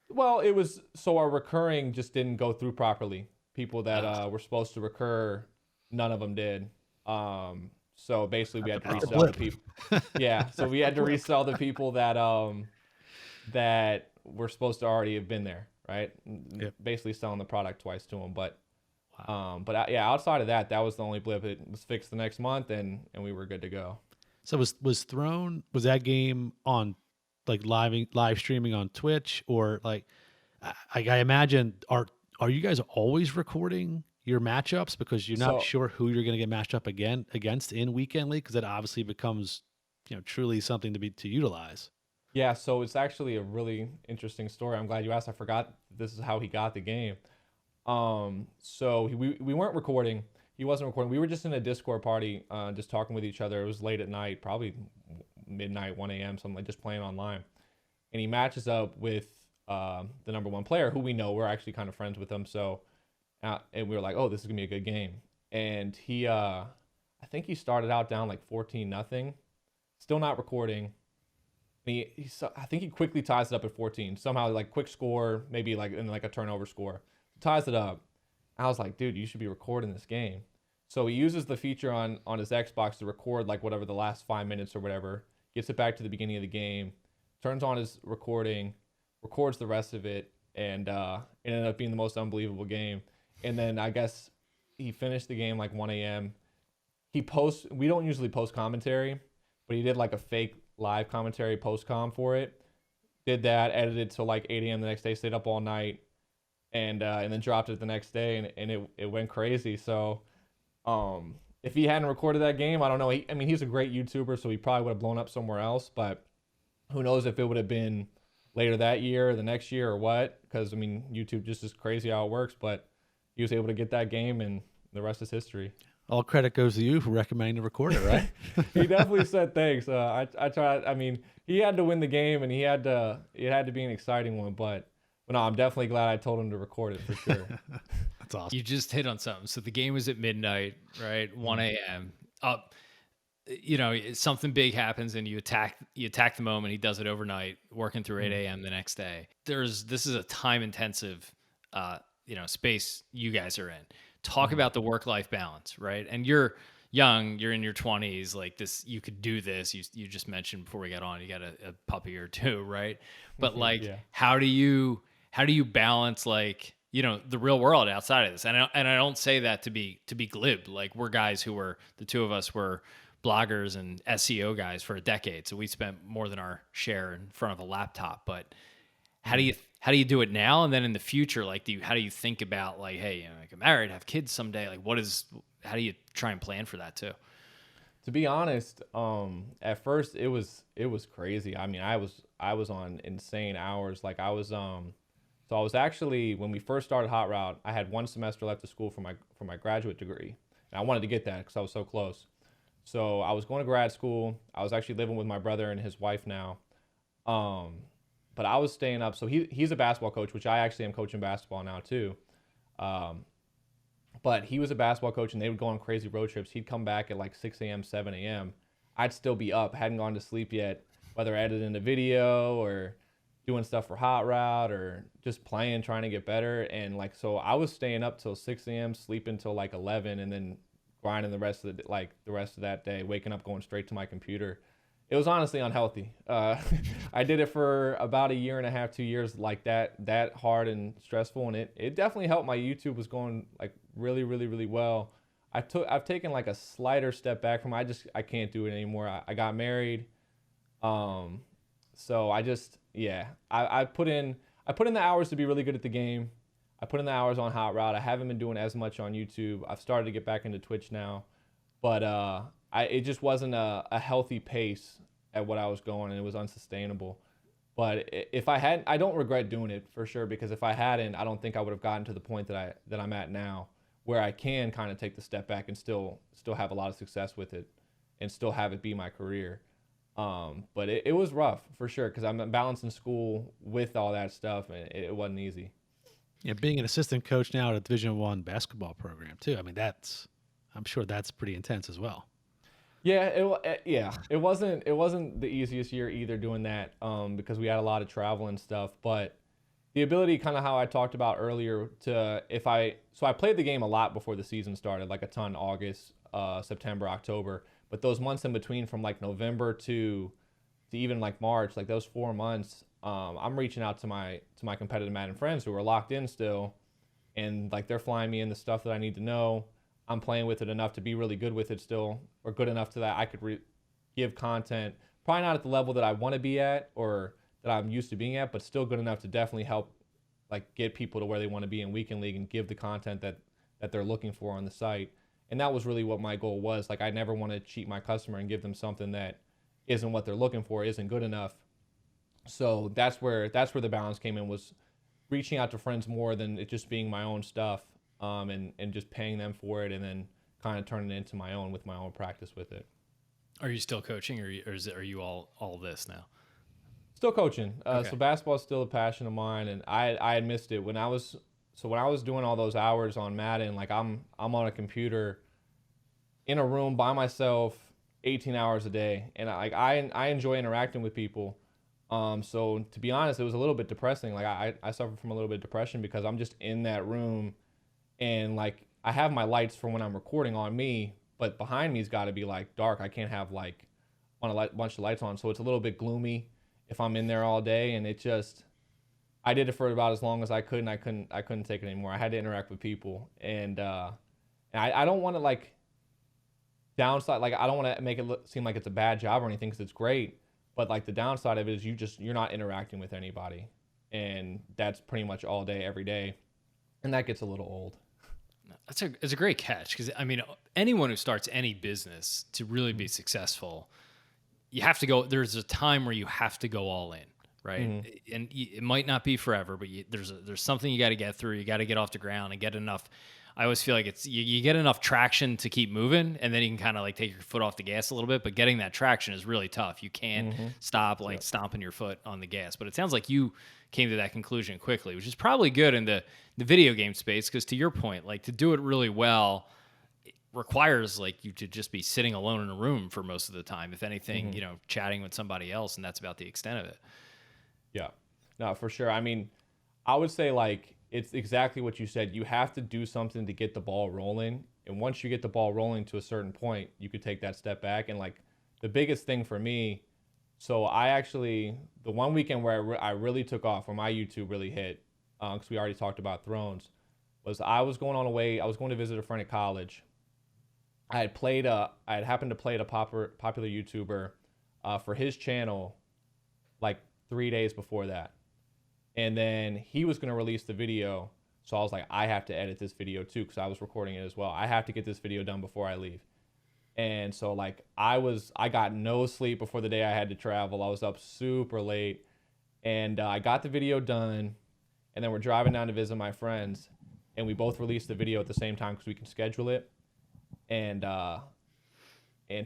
well, it was so our recurring just didn't go through properly. People that were supposed to recur, none of them did. So basically, we had to resell the people. Yeah, so we had to resell the people that were supposed to already have been there, right? Yep. Basically selling the product twice to them. But yeah, outside of that, that was the only blip. It was fixed the next month, and we were good to go. So was that game on like live streaming on Twitch, or like I imagine are you guys always recording your matchups because you're not sure who you're going to get matched up against in weekend league? Because that obviously becomes truly something to utilize. Yeah, so it's actually a really interesting story. I'm glad you asked. I forgot this is how he got the game. So we weren't recording. He wasn't recording. We were just in a Discord party, just talking with each other. It was late at night, probably midnight, 1 a.m., something like just playing online. And he matches up with the #1 player who we know. We're actually kind of friends with him. So, and we were like, oh, this is going to be a good game. And he, I think he started out down like 14-0, still not recording. And I think he quickly ties it up at 14. Somehow, like quick score, maybe like in like a turnover score. Ties it up. I was like, dude, you should be recording this game. So he uses the feature on his Xbox to record like whatever the last 5 minutes or whatever, gets it back to the beginning of the game, turns on his recording, records the rest of it, and it ended up being the most unbelievable game. And then I guess he finished the game like 1 a.m. We don't usually post commentary, but he did like a fake live commentary post-com for it. Did that, edited till like 8 a.m. the next day, stayed up all night, and then dropped it the next day, and it went crazy. So if he hadn't recorded that game, I don't know. He's a great YouTuber, so he probably would have blown up somewhere else, but who knows if it would have been later that year or the next year or what, because YouTube just is crazy how it works. But he was able to get that game, and the rest is history. All credit goes to you for recommending to record it, right? He definitely said thanks. I tried. He had to win the game, and it had to be an exciting one. But no, I'm definitely glad I told him to record it for sure. That's awesome. You just hit on something. So the game was at midnight, right? 1 a.m. Something big happens, and you attack the moment. He does it overnight, working through 8 a.m. the next day. This is a time intensive, space you guys are in. Talk about the work-life balance, right? And you're young, you're in your 20s, like this, you could do this. You just mentioned before we got on, you got a puppy or two, right? But like, yeah. How do you balance like, the real world outside of this? And I don't say that to be glib. Like we're guys the two of us were bloggers and SEO guys for a decade. So we spent more than our share in front of a laptop, but how do you do it now? And then in the future, like, how do you think about like, hey, I get married, have kids someday? Like how do you try and plan for that too? To be honest, at first it was crazy. I was on insane hours. Like I was actually, when we first started Hot Route, I had 1 semester left of school for my graduate degree. And I wanted to get that because I was so close. So I was going to grad school. I was actually living with my brother and his wife now. But I was staying up. So he's a basketball coach, which I actually am coaching basketball now too. But he was a basketball coach, and they would go on crazy road trips. He'd come back at like 6 a.m., 7 a.m. I'd still be up, hadn't gone to sleep yet, whether editing a video or doing stuff for Hot Route or just playing, trying to get better. And like, so I was staying up till 6 a.m., sleeping till like 11, and then grinding the rest of the rest of that day, waking up, going straight to my computer. It was honestly unhealthy. I did it for about a year and a half, 2 years like that hard and stressful. And it definitely helped. My YouTube was going like really, really, really well. I've taken like a slighter step back from it. I can't do it anymore. I got married. So I put in the hours to be really good at the game. I put in the hours on Hot Route. I haven't been doing as much on YouTube. I've started to get back into Twitch now, but it just wasn't a healthy pace at what I was going, and it was unsustainable. But if I hadn't, I don't regret doing it for sure, because if I hadn't, I don't think I would have gotten to the point that I'm at now, where I can kind of take the step back and still have a lot of success with it and still have it be my career. But it was rough for sure, because I'm balancing school with all that stuff, and it wasn't easy. Yeah, being an assistant coach now at a Division I basketball program too. I mean, I'm sure that's pretty intense as well. Yeah, it wasn't the easiest year either doing that, because we had a lot of travel and stuff. But the ability, kind of how I talked about earlier, I played the game a lot before the season started, like a ton, August, September, October. But those months in between, from like November to even like March, like those 4 months, I'm reaching out to my competitive Madden friends who are locked in still, and like they're flying me in the stuff that I need to know. I'm playing with it enough to be really good with it still, or good enough to that I could give content, probably not at the level that I want to be at or that I'm used to being at, but still good enough to definitely help like get people to where they want to be in weekend league and give the content that they're looking for on the site. And that was really what my goal was. Like, I never want to cheat my customer and give them something that isn't what they're looking for, isn't good enough. So that's where the balance came in, was reaching out to friends more than it just being my own stuff, and just paying them for it, and then kind of turning it into my own with my own practice with it. Are you still coaching, or are you all this now? Still coaching. Okay. So basketball is still a passion of mine, and I had missed it when I was doing all those hours on Madden. Like, I'm on a computer in a room by myself 18 hours a day, and I enjoy interacting with people. So to be honest, it was a little bit depressing. Like, I suffered from a little bit of depression because I'm just in that room, and like I have my lights for when I'm recording on me, but behind me's got to be like dark. I can't have like bunch of lights on, so it's a little bit gloomy if I'm in there all day. And I did it for about as long as I could, and I couldn't take it anymore. I had to interact with people, and I don't want to like downside. Like, I don't want to make it seem like it's a bad job or anything, because it's great. But like the downside of it is you're not interacting with anybody, and that's pretty much all day, every day, and that gets a little old. It's a great catch, because I mean, anyone who starts any business to really be successful, you have to go. There's a time where you have to go all in, right? Mm-hmm. And it might not be forever, but there's something you got to get through. You got to get off the ground and get enough. I always feel like it's you get enough traction to keep moving, and then you can kind of like take your foot off the gas a little bit. But getting that traction is really tough. You can't stop stomping your foot on the gas. But it sounds like you came to that conclusion quickly, which is probably good in the video game space, because to your point, like, to do it really well, it requires like you to just be sitting alone in a room for most of the time, if anything, chatting with somebody else, and that's about the extent of it. Yeah, no, for sure. I mean, I would say like, it's exactly what you said. You have to do something to get the ball rolling. And once you get the ball rolling to a certain point, you could take that step back. And like the biggest thing for me, so the one weekend where I really took off, where my YouTube really hit, because we already talked about Thrones, was I was going to visit a friend at college. I had happened to play at a popular YouTuber for his channel like 3 days before that. And then he was going to release the video. So I was like, I have to edit this video too, because I was recording it as well. I have to get this video done before I leave. And so like I got no sleep before the day I had to travel. I was up super late, and I got the video done. And then we're driving down to visit my friends, and we both released the video at the same time because we can schedule it. And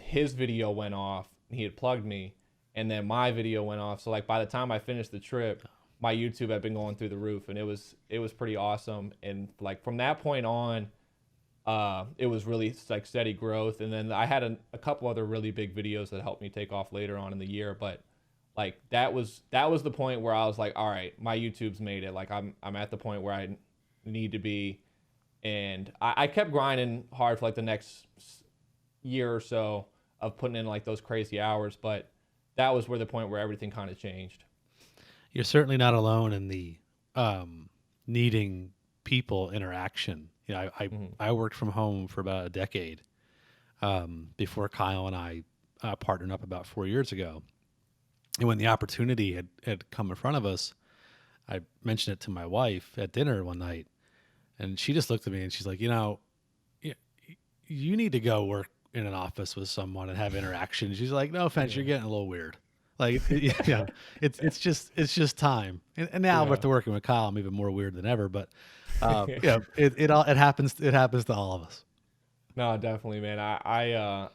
his video went off. He had plugged me, and then my video went off. So like by the time I finished the trip, my YouTube had been going through the roof, and it was pretty awesome. And like from that point on, it was really like steady growth. And then I had a couple other really big videos that helped me take off later on in the year. But Like that was the point where I was like, all right, my YouTube's made it. Like I'm at the point where I need to be, and I kept grinding hard for like the next year or so of putting in like those crazy hours, but that was where the point where everything kind of changed. You're certainly not alone in the needing people interaction. You know, Hmm. I worked from home for about a decade before Kyle and I partnered up about 4 years ago. And when the opportunity had come in front of us, I mentioned it to my wife at dinner one night, and she just looked at me and she's like, you know, y- you need to go work in an office with someone and have interaction. She's like, no offense, you're Yeah. getting a little weird. Like, yeah, it's just time. And now Yeah. after working with Kyle, I'm even more weird than ever. But yeah, it happens. It happens to all of us. No, definitely, man.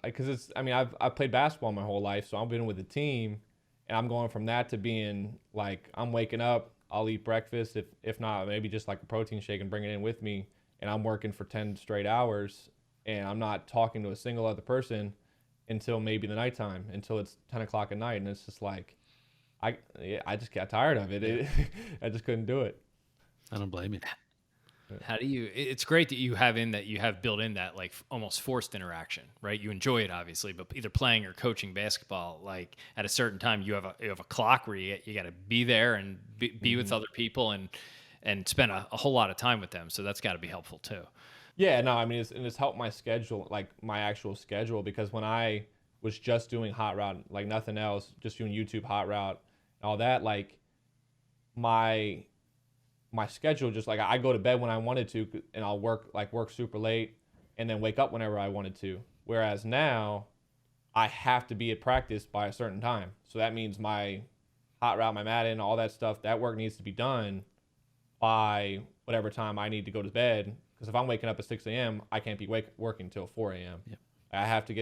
Because it's, I mean, I've played basketball my whole life, so I've been with the team, and I'm going from that to being like, I'm waking up, I'll eat breakfast, if not, maybe just like a protein shake and bring it in with me, and I'm working for 10 straight hours, and I'm not talking to a single other person until maybe the nighttime, until it's 10 o'clock at night, and it's just like, yeah, I just got tired of it. Yeah, I just couldn't do it. I don't blame you. How do you? It's great that you have built in that like almost forced interaction, right? You enjoy it obviously, but either playing or coaching basketball, like at a certain time, you have a clock where you got to be there and be with Hmm. other people and spend a whole lot of time with them. So that's got to be helpful too. Yeah, no, I mean, it's helped my schedule, like my actual schedule, because when I was just doing hot route, like nothing else, just doing YouTube hot route and all that, like my my schedule just like I go to bed when I wanted to, and I'll work super late, and then wake up whenever I wanted to. Whereas now, I have to be at practice by a certain time, so that means my hot route, my Madden, all that stuff, that work needs to be done by whatever time I need to go to bed. Because if I'm waking up at 6 a.m., I can't be working until 4 a.m. Yep. I have to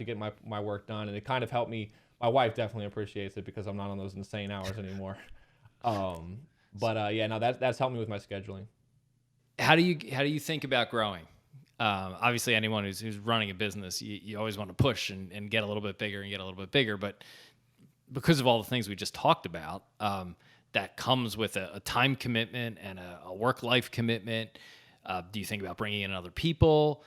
get my work done, and it kind of helped me. My wife definitely appreciates it because I'm not on those insane hours anymore. Um, but yeah, no, that's helped me with my scheduling. How do you think about growing? Obviously, anyone who's running a business, you always want to push and get a little bit bigger and get a little bit bigger. But because of all the things we just talked about, that comes with a time commitment and a work life commitment. Do you think about bringing in other people,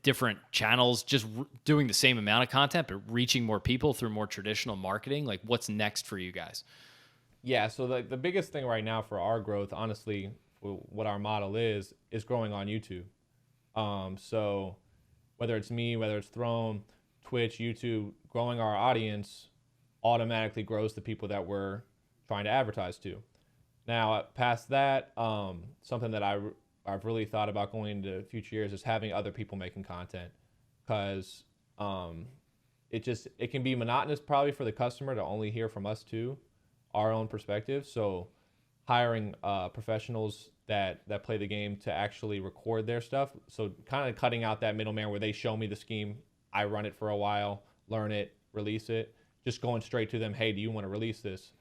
different channels, just doing the same amount of content, but reaching more people through more traditional marketing? Like, what's next for you guys? Yeah, so the biggest thing right now for our growth, honestly, what our model is growing on YouTube. So whether it's me, whether it's Throne, Twitch, YouTube, growing our audience automatically grows the people that we're trying to advertise to. Now, past that, something that I've really thought about going into future years is having other people making content, because it can be monotonous probably for the customer to only hear from us too, our own perspective. So hiring professionals that play the game to actually record their stuff. So kind of cutting out that middleman where they show me the scheme, I run it for a while, learn it, release it. Just going straight to them, hey, do you want to release this?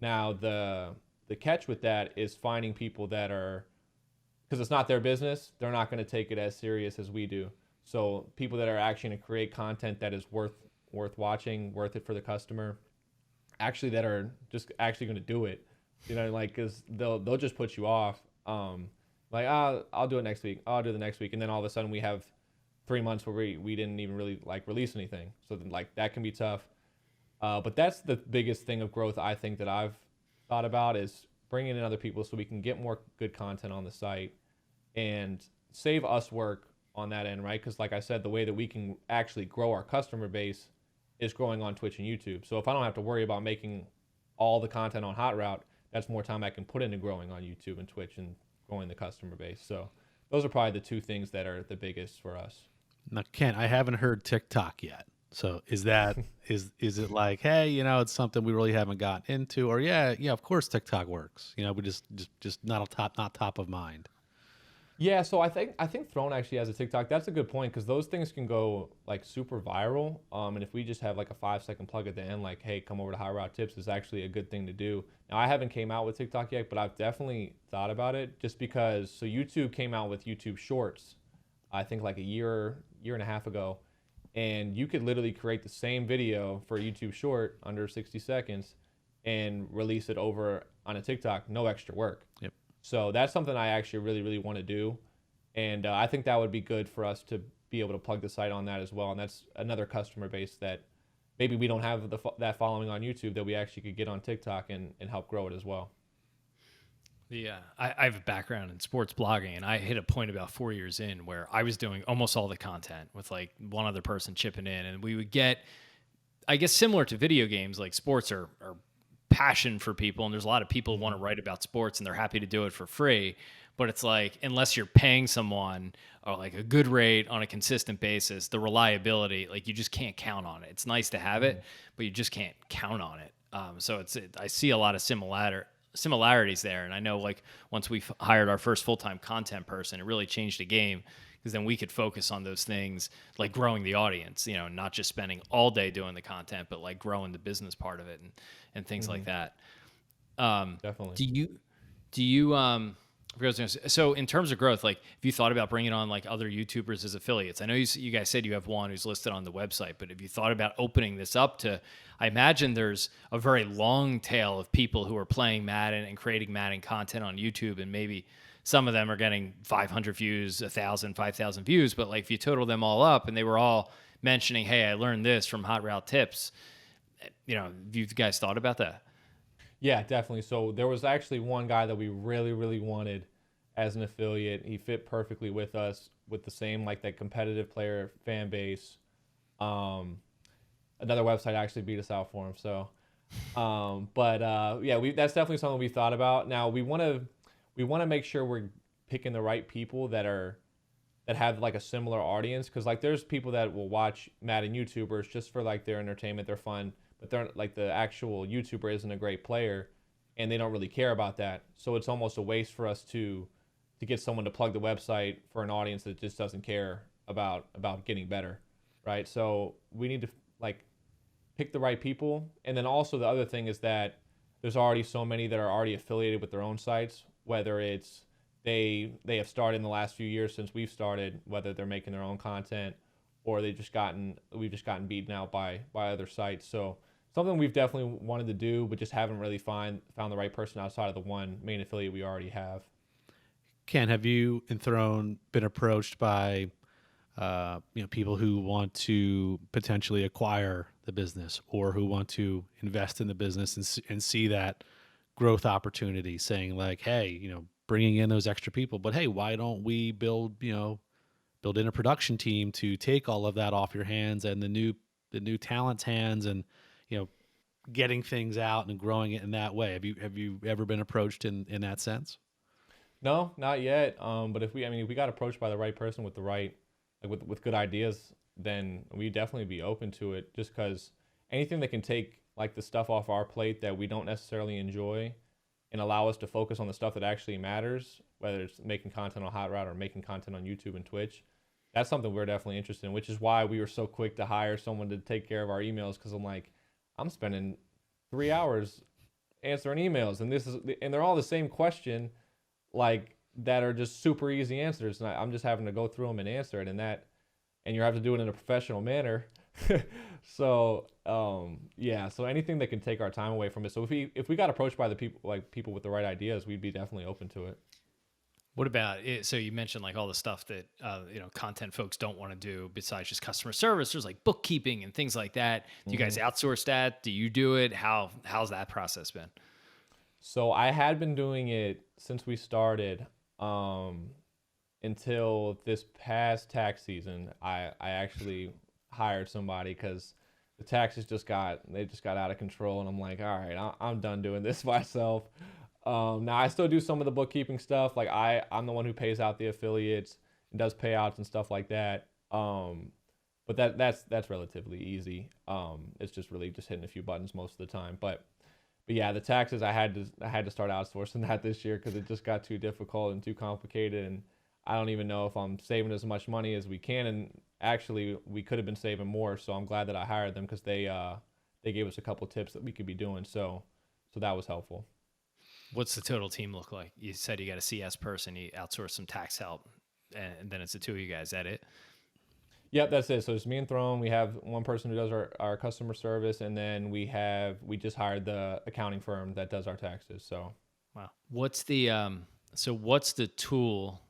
Now the catch with that is finding people that are, because it's not their business, they're not going to take it as serious as we do. So people that are actually going to create content that is worth watching, worth it for the customer, actually that are just actually going to do it. You know, like because they'll just put you off. Like I'll do it next week. I'll do it the next week, and then all of a sudden we have 3 months where we didn't even really like release anything. So then like that can be tough. But that's the biggest thing of growth I think that I've thought about is bringing in other people so we can get more good content on the site and save us work on that end, right? Because like I said, the way that we can actually grow our customer base is growing on Twitch and YouTube. So if I don't have to worry about making all the content on Hot Route, that's more time I can put into growing on YouTube and Twitch and growing the customer base. So those are probably the two things that are the biggest for us. Now, Ken, I haven't heard TikTok yet. So is that is it like, hey, you know, it's something we really haven't gotten into, or yeah, of course TikTok works. You know, we just not top of mind. Yeah, so I think Throne actually has a TikTok. That's a good point because those things can go like super viral. And if we just have like a 5 second plug at the end, like, hey, come over to High Route Tips, is actually a good thing to do. Now I haven't came out with TikTok yet, but I've definitely thought about it just because. So YouTube came out with YouTube Shorts, I think like a year and a half ago, and you could literally create the same video for a YouTube Short under 60 seconds and release it over on a TikTok, no extra work. Yep. So that's something I actually really, really want to do. And I think that would be good for us to be able to plug the site on that as well. And that's another customer base that maybe we don't have that following on YouTube that we actually could get on TikTok and help grow it as well. Yeah, I have a background in sports blogging, and I hit a point about 4 years in where I was doing almost all the content with like one other person chipping in, and we would get, I guess, similar to video games, like sports are passion for people, and there's a lot of people who want to write about sports and they're happy to do it for free. But it's like, unless you're paying someone or like a good rate on a consistent basis, the reliability, like you just can't count on it. It's nice to have it, but you just can't count on it. So I see a lot of similarities there. And I know like once we hired our first full-time content person, it really changed the game, because then we could focus on those things like growing the audience, not just spending all day doing the content, but like growing the business part of it and things like that. Definitely. Do you I forgot what I was gonna say. So in terms of growth, like have you thought about bringing on like other YouTubers as affiliates? I know you guys said you have one who's listed on the website, but have you thought about opening this up to, I imagine there's a very long tail of people who are playing Madden and creating Madden content on YouTube, and maybe some of them are getting 500 views, 1,000, 5,000 views, but like if you total them all up and they were all mentioning, hey, I learned this from Hot Route Tips, have you guys thought about that? Yeah, definitely. So there was actually one guy that we really, really wanted as an affiliate. He fit perfectly with us, with the same like that competitive player fan base. Another website actually beat us out for him. So, yeah, that's definitely something we thought about. Now we want to make sure we're picking the right people that have like a similar audience, because like there's people that will watch Madden YouTubers just for like their entertainment, their fun, but they're like the actual YouTuber isn't a great player and they don't really care about that. So it's almost a waste for us to get someone to plug the website for an audience that just doesn't care about getting better, right? So we need to like pick the right people. And then also the other thing is that there's already so many that are already affiliated with their own sites, whether it's they have started in the last few years since we've started, whether they're making their own content or we've just gotten beaten out by other sites. So something we've definitely wanted to do, but just haven't really found the right person outside of the one main affiliate we already have. Ken, have you Enthroned been approached by people who want to potentially acquire the business or who want to invest in the business and see that growth opportunity, saying like, hey, bringing in those extra people, but hey, why don't we build in a production team to take all of that off your hands and the new talent's hands, and getting things out and growing it in that way? Have you ever been approached in that sense? No, not yet. But if we got approached by the right person with the right, like with good ideas, then we definitely be open to it. Just because anything that can take like the stuff off our plate that we don't necessarily enjoy, and allow us to focus on the stuff that actually matters, whether it's making content on Hot Route or making content on YouTube and Twitch, that's something we're definitely interested in. Which is why we were so quick to hire someone to take care of our emails, because I'm spending 3 hours answering emails, and they're all the same question, like that are just super easy answers, and I'm just having to go through them and answer it, and you have to do it in a professional manner. So yeah, so anything that can take our time away from it. So if we got approached by the people with the right ideas, we'd be definitely open to it. What about it? So you mentioned like all the stuff that content folks don't want to do besides just customer service. There's like bookkeeping and things like that. Do you guys outsource that? Do you do it? How's that process been? So I had been doing it since we started, until this past tax season. I actually hired somebody because the taxes just got out of control, and I'm like, all right, I'm done doing this myself. Now I still do some of the bookkeeping stuff. Like I'm the one who pays out the affiliates and does payouts and stuff like that. But that's relatively easy. It's just really just hitting a few buttons most of the time. But yeah, the taxes I had to start outsourcing that this year because it just got too difficult and too complicated, and I don't even know if I'm saving as much money as we can. And actually, we could have been saving more. So I'm glad that I hired them because they gave us a couple tips that we could be doing. So that was helpful. What's the total team look like? You said you got a CS person, you outsource some tax help, and then it's the two of you guys. Is that it? Yep, that's it. So it's me and Throne. We have one person who does our customer service, and then we just hired the accounting firm that does our taxes. So Wow. What's the tool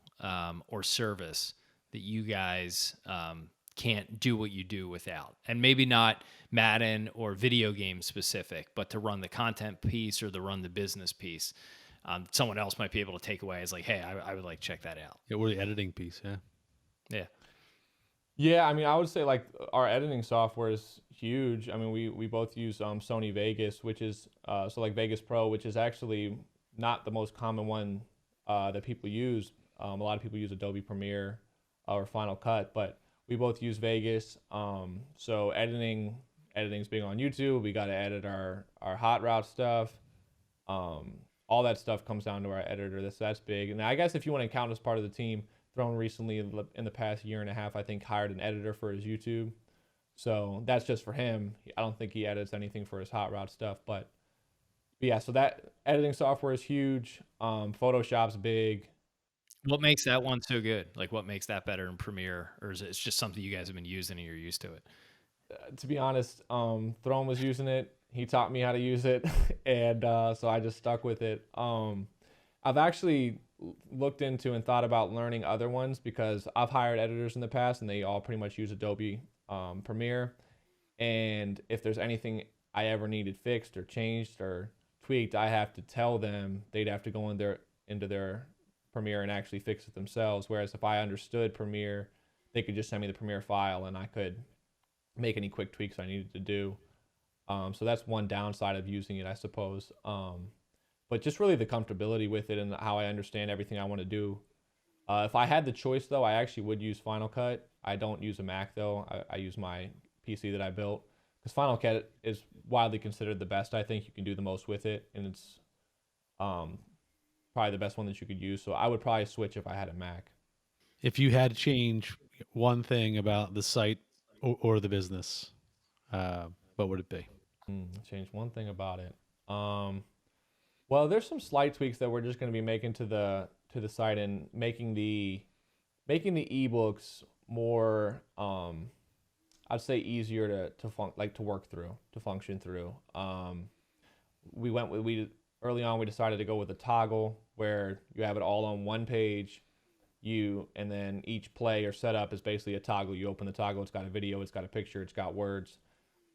or service that you guys can't do what you do without? And maybe not Madden or video game specific, but to run the content piece or to run the business piece. Someone else might be able to take away as like, hey, I would like check that out. Yeah, or the editing piece. Yeah. Yeah. yeah, I mean, I would say like our editing software is huge. I mean, we both use Sony Vegas, which is so like Vegas Pro, which is actually not the most common one that people use. A lot of people use Adobe Premiere or Final Cut, but we both use Vegas. So editing's big on YouTube. We got to edit our hot route stuff. All that stuff comes down to our editor. That's big. And I guess if you want to count as part of the team, Throne recently in the past year and a half, I think, hired an editor for his YouTube. So that's just for him. I don't think he edits anything for his hot route stuff, but yeah, so that editing software is huge. Photoshop's big. What makes that one so good? Like, what makes that better in Premiere, or is it just something you guys have been using and you're used to it? To be honest, Throne was using it. He taught me how to use it, and so I just stuck with it. I've actually looked into and thought about learning other ones because I've hired editors in the past, and they all pretty much use Adobe Premiere. And if there's anything I ever needed fixed or changed or tweaked, I have to tell them. They'd have to go into their Premiere and actually fix it themselves. Whereas if I understood Premiere, they could just send me the Premiere file and I could make any quick tweaks I needed to do. So that's one downside of using it, I suppose. But just really the comfortability with it and how I understand everything I want to do. If I had the choice, though, I actually would use Final Cut. I don't use a Mac, though. I use my PC that I built because Final Cut is widely considered the best. I think you can do the most with it, and it's probably the best one that you could use. So I would probably switch if I had a Mac. If you had to change one thing about the site or the business, what would it be? Change one thing about it. Well, there's some slight tweaks that we're just going to be making to the site and making the ebooks more I'd say easier to work through, to function through. We early on we decided to go with a toggle where you have it all on one page. And then each play or setup is basically a toggle. You open the toggle, it's got a video, it's got a picture, it's got words.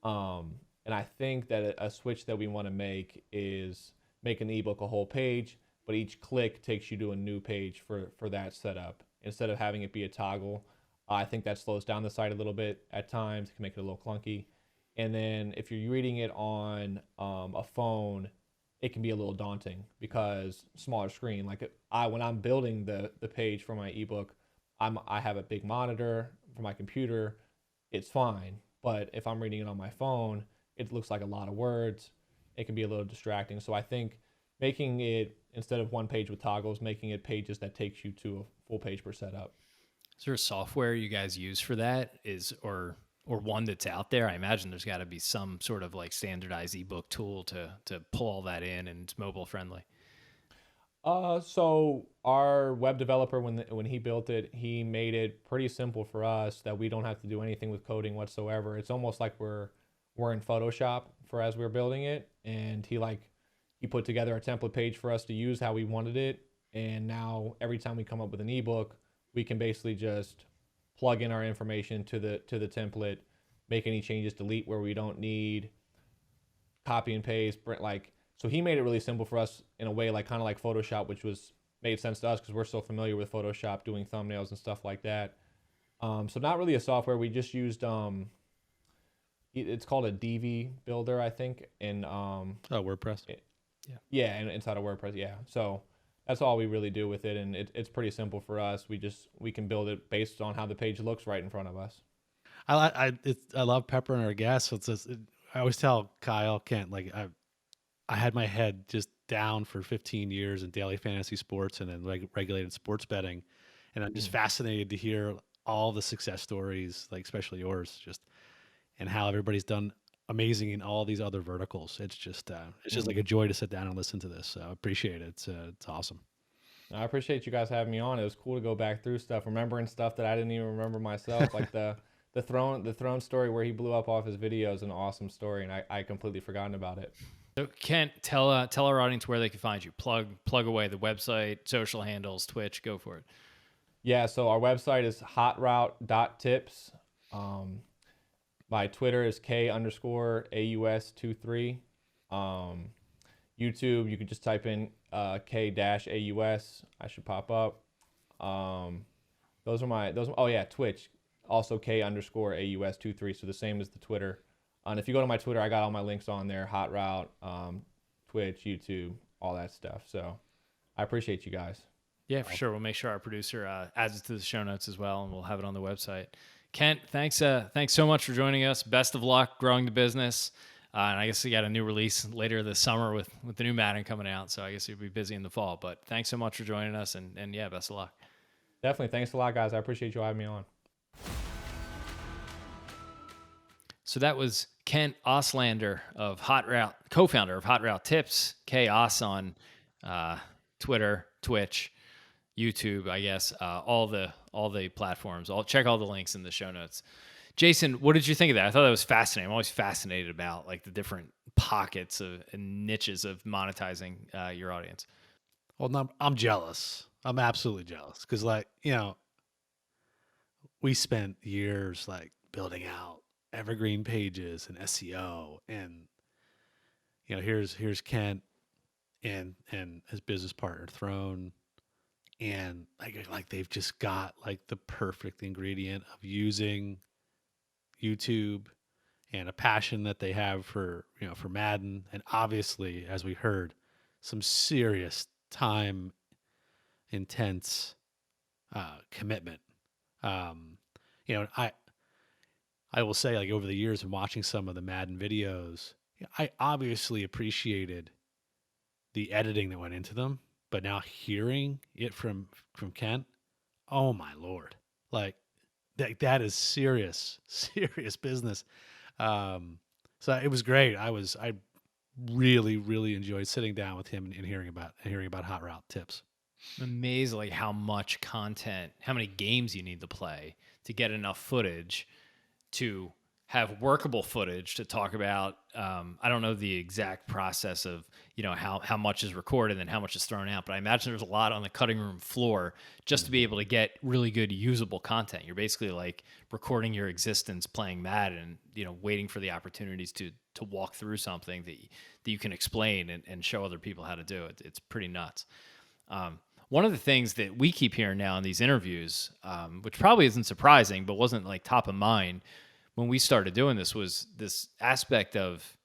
And I think that a switch that we want to make is making the ebook a whole page, but each click takes you to a new page for that setup instead of having it be a toggle. I think that slows down the site a little bit at times. It can make it a little clunky. And then if you're reading it on a phone, it can be a little daunting because smaller screen. Like when I'm building the page for my ebook, I have a big monitor for my computer. It's fine. But if I'm reading it on my phone, it looks like a lot of words. It can be a little distracting. So I think making it, instead of one page with toggles, making it pages that takes you to a full page per setup. Is there a software you guys use for that? Or one that's out there? I imagine there's got to be some sort of like standardized ebook tool to pull all that in and it's mobile friendly. So our web developer, when he built it, he made it pretty simple for us that we don't have to do anything with coding whatsoever. It's almost like we're in Photoshop as we were building it, and he put together a template page for us to use how we wanted it. And now every time we come up with an ebook, we can basically just plug in our information to the template, make any changes, delete where we don't need, copy and paste, so he made it really simple for us in a way kind of like Photoshop, which made sense to us because we're so familiar with Photoshop doing thumbnails and stuff like that. So not really a software. We just used it's called a DV builder, I think, in WordPress. And inside of WordPress, yeah. So that's all we really do with it, and it's pretty simple for us. We can build it based on how the page looks right in front of us. I love peppering our gas. I always tell Kyle, Kent, I had my head just down for 15 years in daily fantasy sports and then regulated sports betting. And I'm just fascinated to hear all the success stories, especially yours, and how everybody's done amazing in all these other verticals. It's just like a joy to sit down and listen to this. So I appreciate it. It's awesome. I appreciate you guys having me on. It was cool to go back through stuff, remembering stuff that I didn't even remember myself, like the the throne story where he blew up off his video is an awesome story, and I completely forgotten about it. So Kent, tell our audience where they can find you. Plug away the website, social handles, Twitch. Go for it. Yeah, so our website is hotroute.tips. My Twitter is K_AUS23. YouTube, you can just type in K-AUS. I should pop up. Oh yeah, Twitch, also K_AUS23. So the same as the Twitter. And if you go to my Twitter, I got all my links on there, Hot Route, Twitch, YouTube, all that stuff. So I appreciate you guys. Yeah, for sure. We'll make sure our producer adds it to the show notes as well, and we'll have it on the website. Kent, thanks so much for joining us. Best of luck growing the business. And I guess we got a new release later this summer with the new Madden coming out, so I guess you'll be busy in the fall. But thanks so much for joining us, and yeah, best of luck. Definitely. Thanks a lot, guys. I appreciate you having me on. So that was Kent Auslander of Hot Route, co-founder of Hot Route Tips, Chaos on Twitter, Twitch, YouTube, I guess, all the platforms. I'll check all the links in the show notes. Jason, what did you think of that? I thought that was fascinating. I'm always fascinated about like the different pockets and niches of monetizing your audience. Well, no, I'm jealous. I'm absolutely jealous because, like, we spent years like building out evergreen pages and SEO, and here's Kent and his business partner Throne, and like they've just got like the perfect ingredient of using YouTube and a passion that they have for Madden, and obviously, as we heard, some serious time intense commitment. I will say, like, over the years and watching some of the Madden videos, I obviously appreciated the editing that went into them, but now hearing it from Kent, oh my Lord, like that is serious business. So it was great. I really enjoyed sitting down with him and hearing about Hot Route Tips. Amazed like how much content, how many games you need to play to get enough footage to have workable footage to talk about. I don't know the exact process of, how much is recorded and how much is thrown out, but I imagine there's a lot on the cutting room floor just to be able to get really good usable content. You're basically like recording your existence playing Madden, waiting for the opportunities to walk through something that you can explain and show other people how to do it. It's pretty nuts. One of the things that we keep hearing now in these interviews, which probably isn't surprising, but wasn't like top of mind when we started doing this, was this aspect of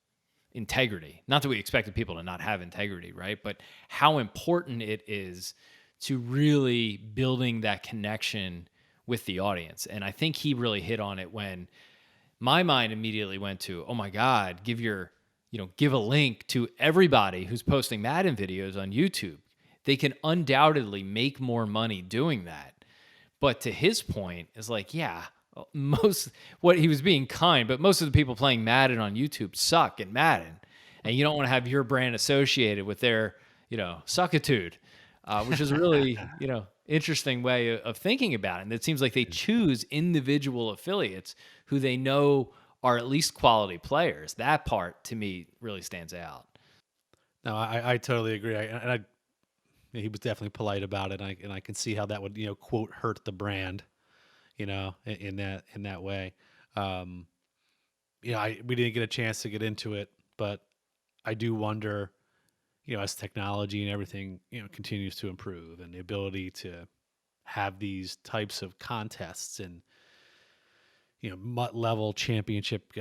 integrity. Not that we expected people to not have integrity, right? But how important it is to really building that connection with the audience. And I think he really hit on it when my mind immediately went to, oh my God, give a link to everybody who's posting Madden videos on YouTube. They can undoubtedly make more money doing that. But to his point, is like, yeah, what he was being kind, but most of the people playing Madden on YouTube suck at Madden. And you don't want to have your brand associated with their, suckitude, which is a really, interesting way of thinking about it. And it seems like they choose individual affiliates who they know are at least quality players. That part to me really stands out. No, I totally agree. He was definitely polite about it, and I can see how that would, quote, hurt the brand, in that way. We didn't get a chance to get into it, but I do wonder, as technology and everything, continues to improve, and the ability to have these types of contests and, MUT level championship,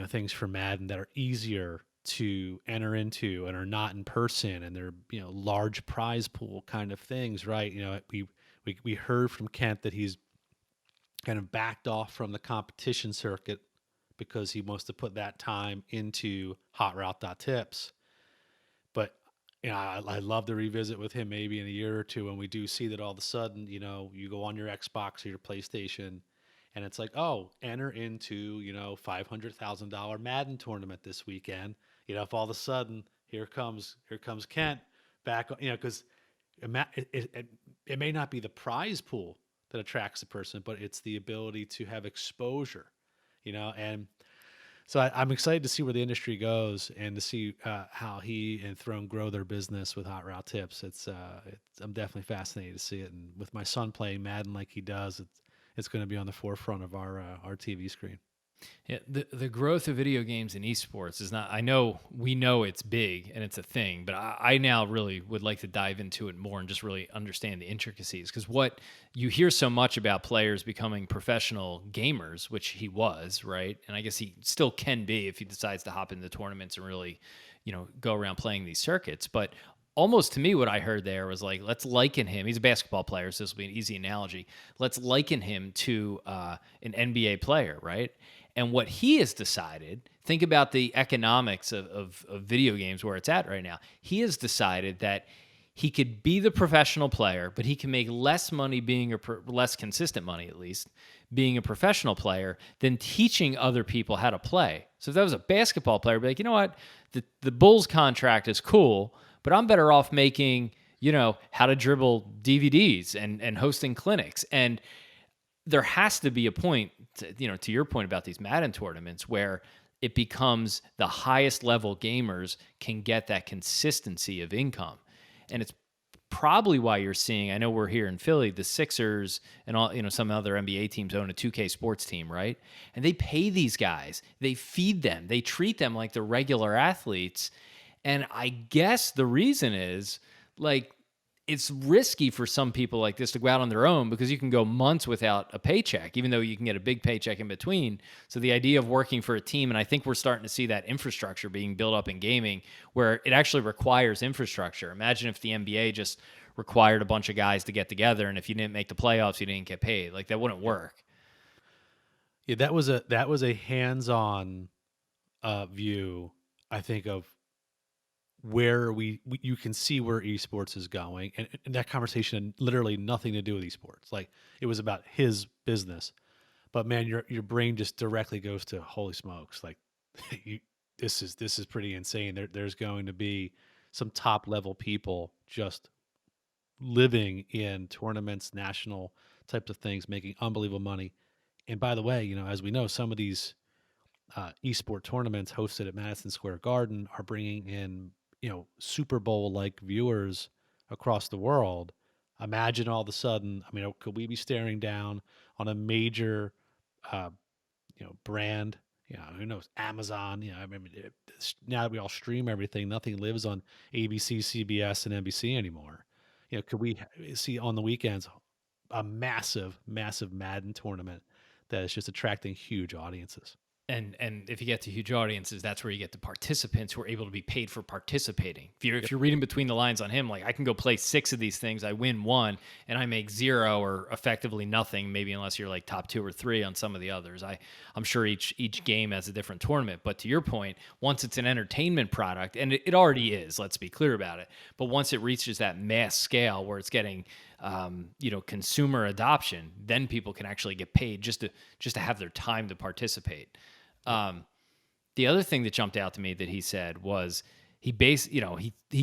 things for Madden that are easier to enter into and are not in person, and they're, large prize pool kind of things, right? We heard from Kent that he's kind of backed off from the competition circuit because he wants to put that time into hotroute.tips. But I'd love to revisit with him maybe in a year or two when we do see that all of a sudden, you go on your Xbox or your PlayStation, and it's like, oh, enter into, $500,000 Madden tournament this weekend. If all of a sudden here comes Kent back, because it may not be the prize pool that attracts the person, but it's the ability to have exposure And so I'm excited to see where the industry goes and to see how he and Throne grow their business with Hot Route Tips. I'm definitely fascinated to see it. And with my son playing Madden like he does, it's going to be on the forefront of our TV screen. Yeah, the growth of video games and esports is not. I know we know it's big and it's a thing, but I now really would like to dive into it more and just really understand the intricacies. Because what you hear so much about players becoming professional gamers, which he was, right? And I guess he still can be if he decides to hop into tournaments and really, go around playing these circuits. But almost to me, what I heard there was like, let's liken him. He's a basketball player, so this will be an easy analogy. Let's liken him to an NBA player, right? And what he has decided, think about the economics of video games where it's at right now. He has decided that he could be the professional player, but he can make less money less consistent money at least, being a professional player than teaching other people how to play. So if that was a basketball player, be like, you know what, the Bulls contract is cool, but I'm better off making, how to dribble DVDs and hosting clinics. And there has to be a point, to your point about these Madden tournaments, where it becomes the highest level gamers can get that consistency of income. And it's probably why you're seeing, I know we're here in Philly, the Sixers and all, some other NBA teams own a 2K sports team, right? And they pay these guys, they feed them, they treat them like they're regular athletes. And I guess the reason is like, it's risky for some people like this to go out on their own because you can go months without a paycheck, even though you can get a big paycheck in between. So the idea of working for a team, and I think we're starting to see that infrastructure being built up in gaming where it actually requires infrastructure. Imagine if the NBA just required a bunch of guys to get together, and if you didn't make the playoffs, you didn't get paid. Like that wouldn't work. Yeah, that was a hands-on view, I think, of where you can see where esports is going, and that conversation had literally nothing to do with esports. Like it was about his business, but man, your brain just directly goes to holy smokes, like this is pretty insane. There's going to be some top level people just living in tournaments, national types of things, making unbelievable money. And by the way, as we know, some of these esport tournaments hosted at Madison Square Garden are bringing in, Super Bowl like viewers across the world. Imagine all of a sudden, I mean, could we be staring down on a major, uh, brand? Who knows? Amazon. I mean, now that we all stream everything, nothing lives on ABC, CBS, and NBC anymore. Could we see on the weekends a massive, massive Madden tournament that is just attracting huge audiences? And if you get to huge audiences, that's where you get the participants who are able to be paid for participating. If you're reading between the lines on him, like I can go play 6 of these things, I win 1, and I make 0 or effectively nothing, maybe unless you're like top 2 or 3 on some of the others. I'm sure each game has a different tournament. But to your point, once it's an entertainment product, and it already is, let's be clear about it. But once it reaches that mass scale where it's getting consumer adoption, then people can actually get paid just to have their time to participate. The other thing that jumped out to me that he said was he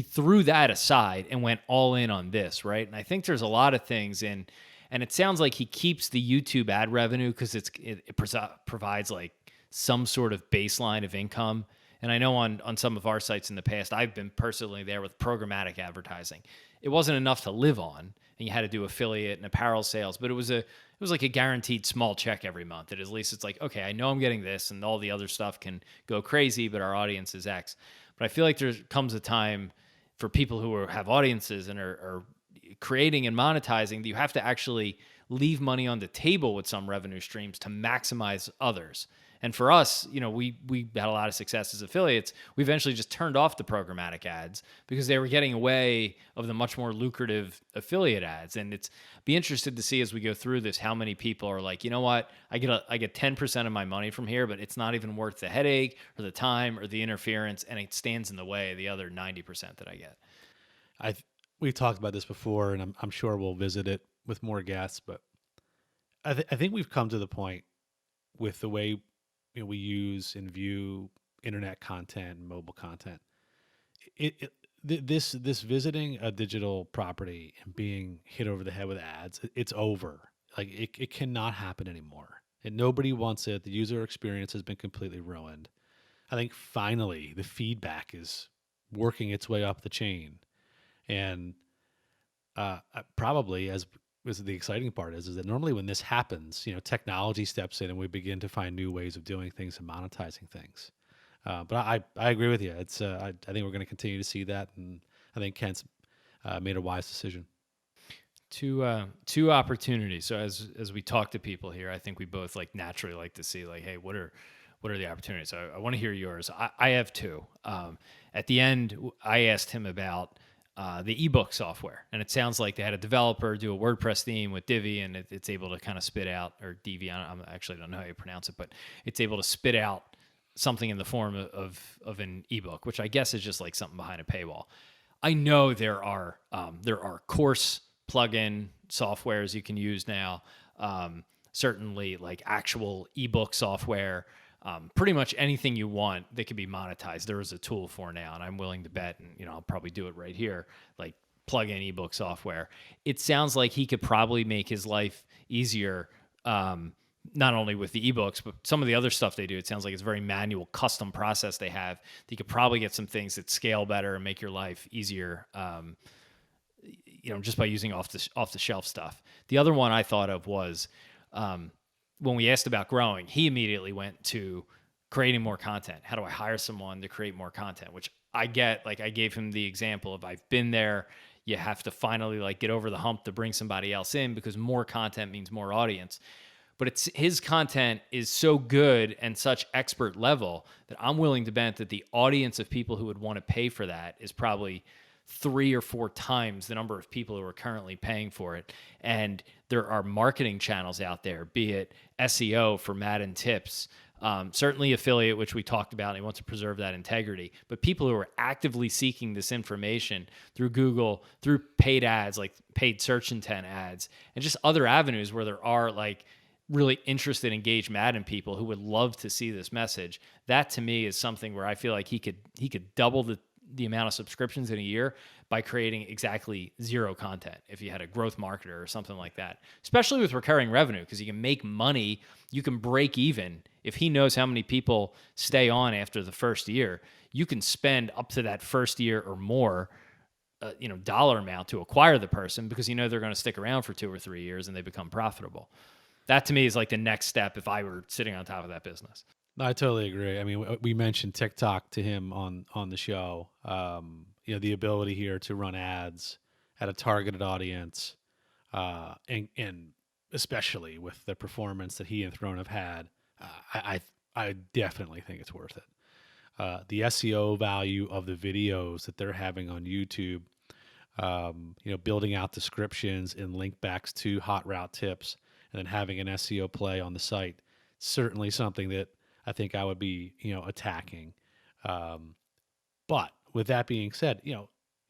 threw that aside and went all in on this, right? And I think there's a lot of things and it sounds like he keeps the YouTube ad revenue because it provides like some sort of baseline of income. And I know on some of our sites in the past, I've been personally there with programmatic advertising. It wasn't enough to live on, and you had to do affiliate and apparel sales, but it was like a guaranteed small check every month. That at least it's like, okay, I know I'm getting this, and all the other stuff can go crazy, but our audience is X. But I feel like there comes a time for people who have audiences and are creating and monetizing that you have to actually leave money on the table with some revenue streams to maximize others. And for us, we had a lot of success as affiliates. We eventually just turned off the programmatic ads because they were getting away of the much more lucrative affiliate ads. And be interested to see as we go through this how many people are like, you know what, I get 10% of my money from here, but it's not even worth the headache or the time or the interference, and it stands in the way of the other 90% that I get. We've talked about this before, and I'm sure we'll visit it with more guests, but I think we've come to the point with the way we use and view internet content and mobile content. This visiting a digital property and being hit over the head with ads, it's over. Like it cannot happen anymore. and nobody wants it. The user experience has been completely ruined. I think finally the feedback is working its way up the chain, and probably as the exciting part is that normally when this happens, technology steps in and we begin to find new ways of doing things and monetizing things. But I agree with you. It's I think we're going to continue to see that, and I think Kent's made a wise decision. Two opportunities. So as we talk to people here, I think we both naturally like to see hey, what are the opportunities? So I want to hear yours. I have two. At the end, I asked him about the ebook software, and it sounds like they had a developer do a WordPress theme with Divi, and it's able to kind of spit out, or Divi. I actually don't know how you pronounce it, but it's able to spit out something in the form of an ebook, which I guess is just like something behind a paywall. I know there are course plugin softwares you can use now. Certainly, like actual ebook software. Pretty much anything you want that can be monetized, there is a tool for now, and I'm willing to bet, and I'll probably do it right here, like plug in ebook software. It sounds like he could probably make his life easier, not only with the ebooks, but some of the other stuff they do. It sounds like it's a very manual, custom process they have. You could probably get some things that scale better and make your life easier, just by using off the shelf stuff. The other one I thought of was, when we asked about growing, he immediately went to creating more content. How do I hire someone to create more content? Which I get. Like I gave him the example of I've been there. You have to finally get over the hump to bring somebody else in, because more content means more audience. But his content is so good and such expert level that I'm willing to bet that the audience of people who would want to pay for that is probably 3 or 4 times the number of people who are currently paying for it. And there are marketing channels out there, be it SEO for Madden tips, certainly affiliate, which we talked about, and he wants to preserve that integrity. But people who are actively seeking this information through Google, through paid ads, like paid search intent ads, and just other avenues where there are really interested, engaged Madden people who would love to see this message. That to me is something where I feel like he could double the amount of subscriptions in a year by creating exactly 0 content if you had a growth marketer or something like that, especially with recurring revenue, because you can make money, you can break even. If he knows how many people stay on after the first year, you can spend up to that first year or more dollar amount to acquire the person, because they're going to stick around for 2 or 3 years and they become profitable. That to me is like the next step if I were sitting on top of that business. I totally agree. I mean, we mentioned TikTok to him on the show. The ability here to run ads at a targeted audience, and especially with the performance that he and Throne have had, I definitely think it's worth it. The SEO value of the videos that they're having on YouTube, building out descriptions and link backs to hot route tips, and then having an SEO play on the site, certainly something that I think I would be, attacking. But with that being said,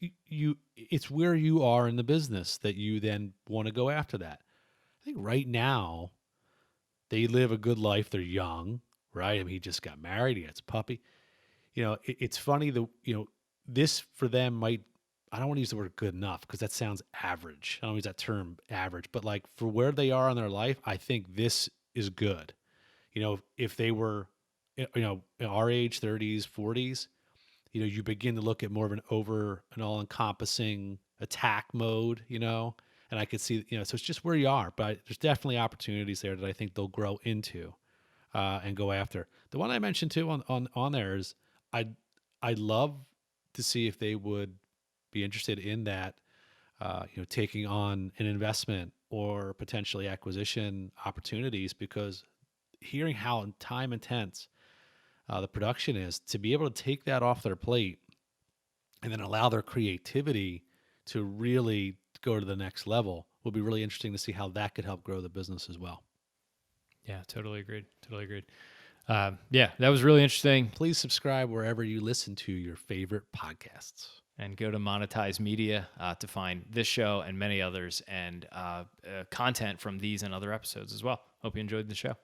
it's where you are in the business that you then want to go after that. I think right now they live a good life. They're young, right? I mean, he just got married. He has a puppy. It's funny this for them might, I don't want to use the word good enough because that sounds average. I don't use that term average, but for where they are in their life, I think this is good. If they were, our age, 30s, 40s, you begin to look at more of an all-encompassing attack mode, and I could see, so it's just where you are, but there's definitely opportunities there that I think they'll grow into and go after. The one I mentioned too on there is I'd love to see if they would be interested in that, taking on an investment or potentially acquisition opportunities, because hearing how time intense the production is, to be able to take that off their plate and then allow their creativity to really go to the next level will be really interesting to see how that could help grow the business as well. Yeah, totally agreed. Yeah, that was really interesting. Please subscribe wherever you listen to your favorite podcasts. And go to Monetize Media to find this show and many others, and content from these and other episodes as well. Hope you enjoyed the show.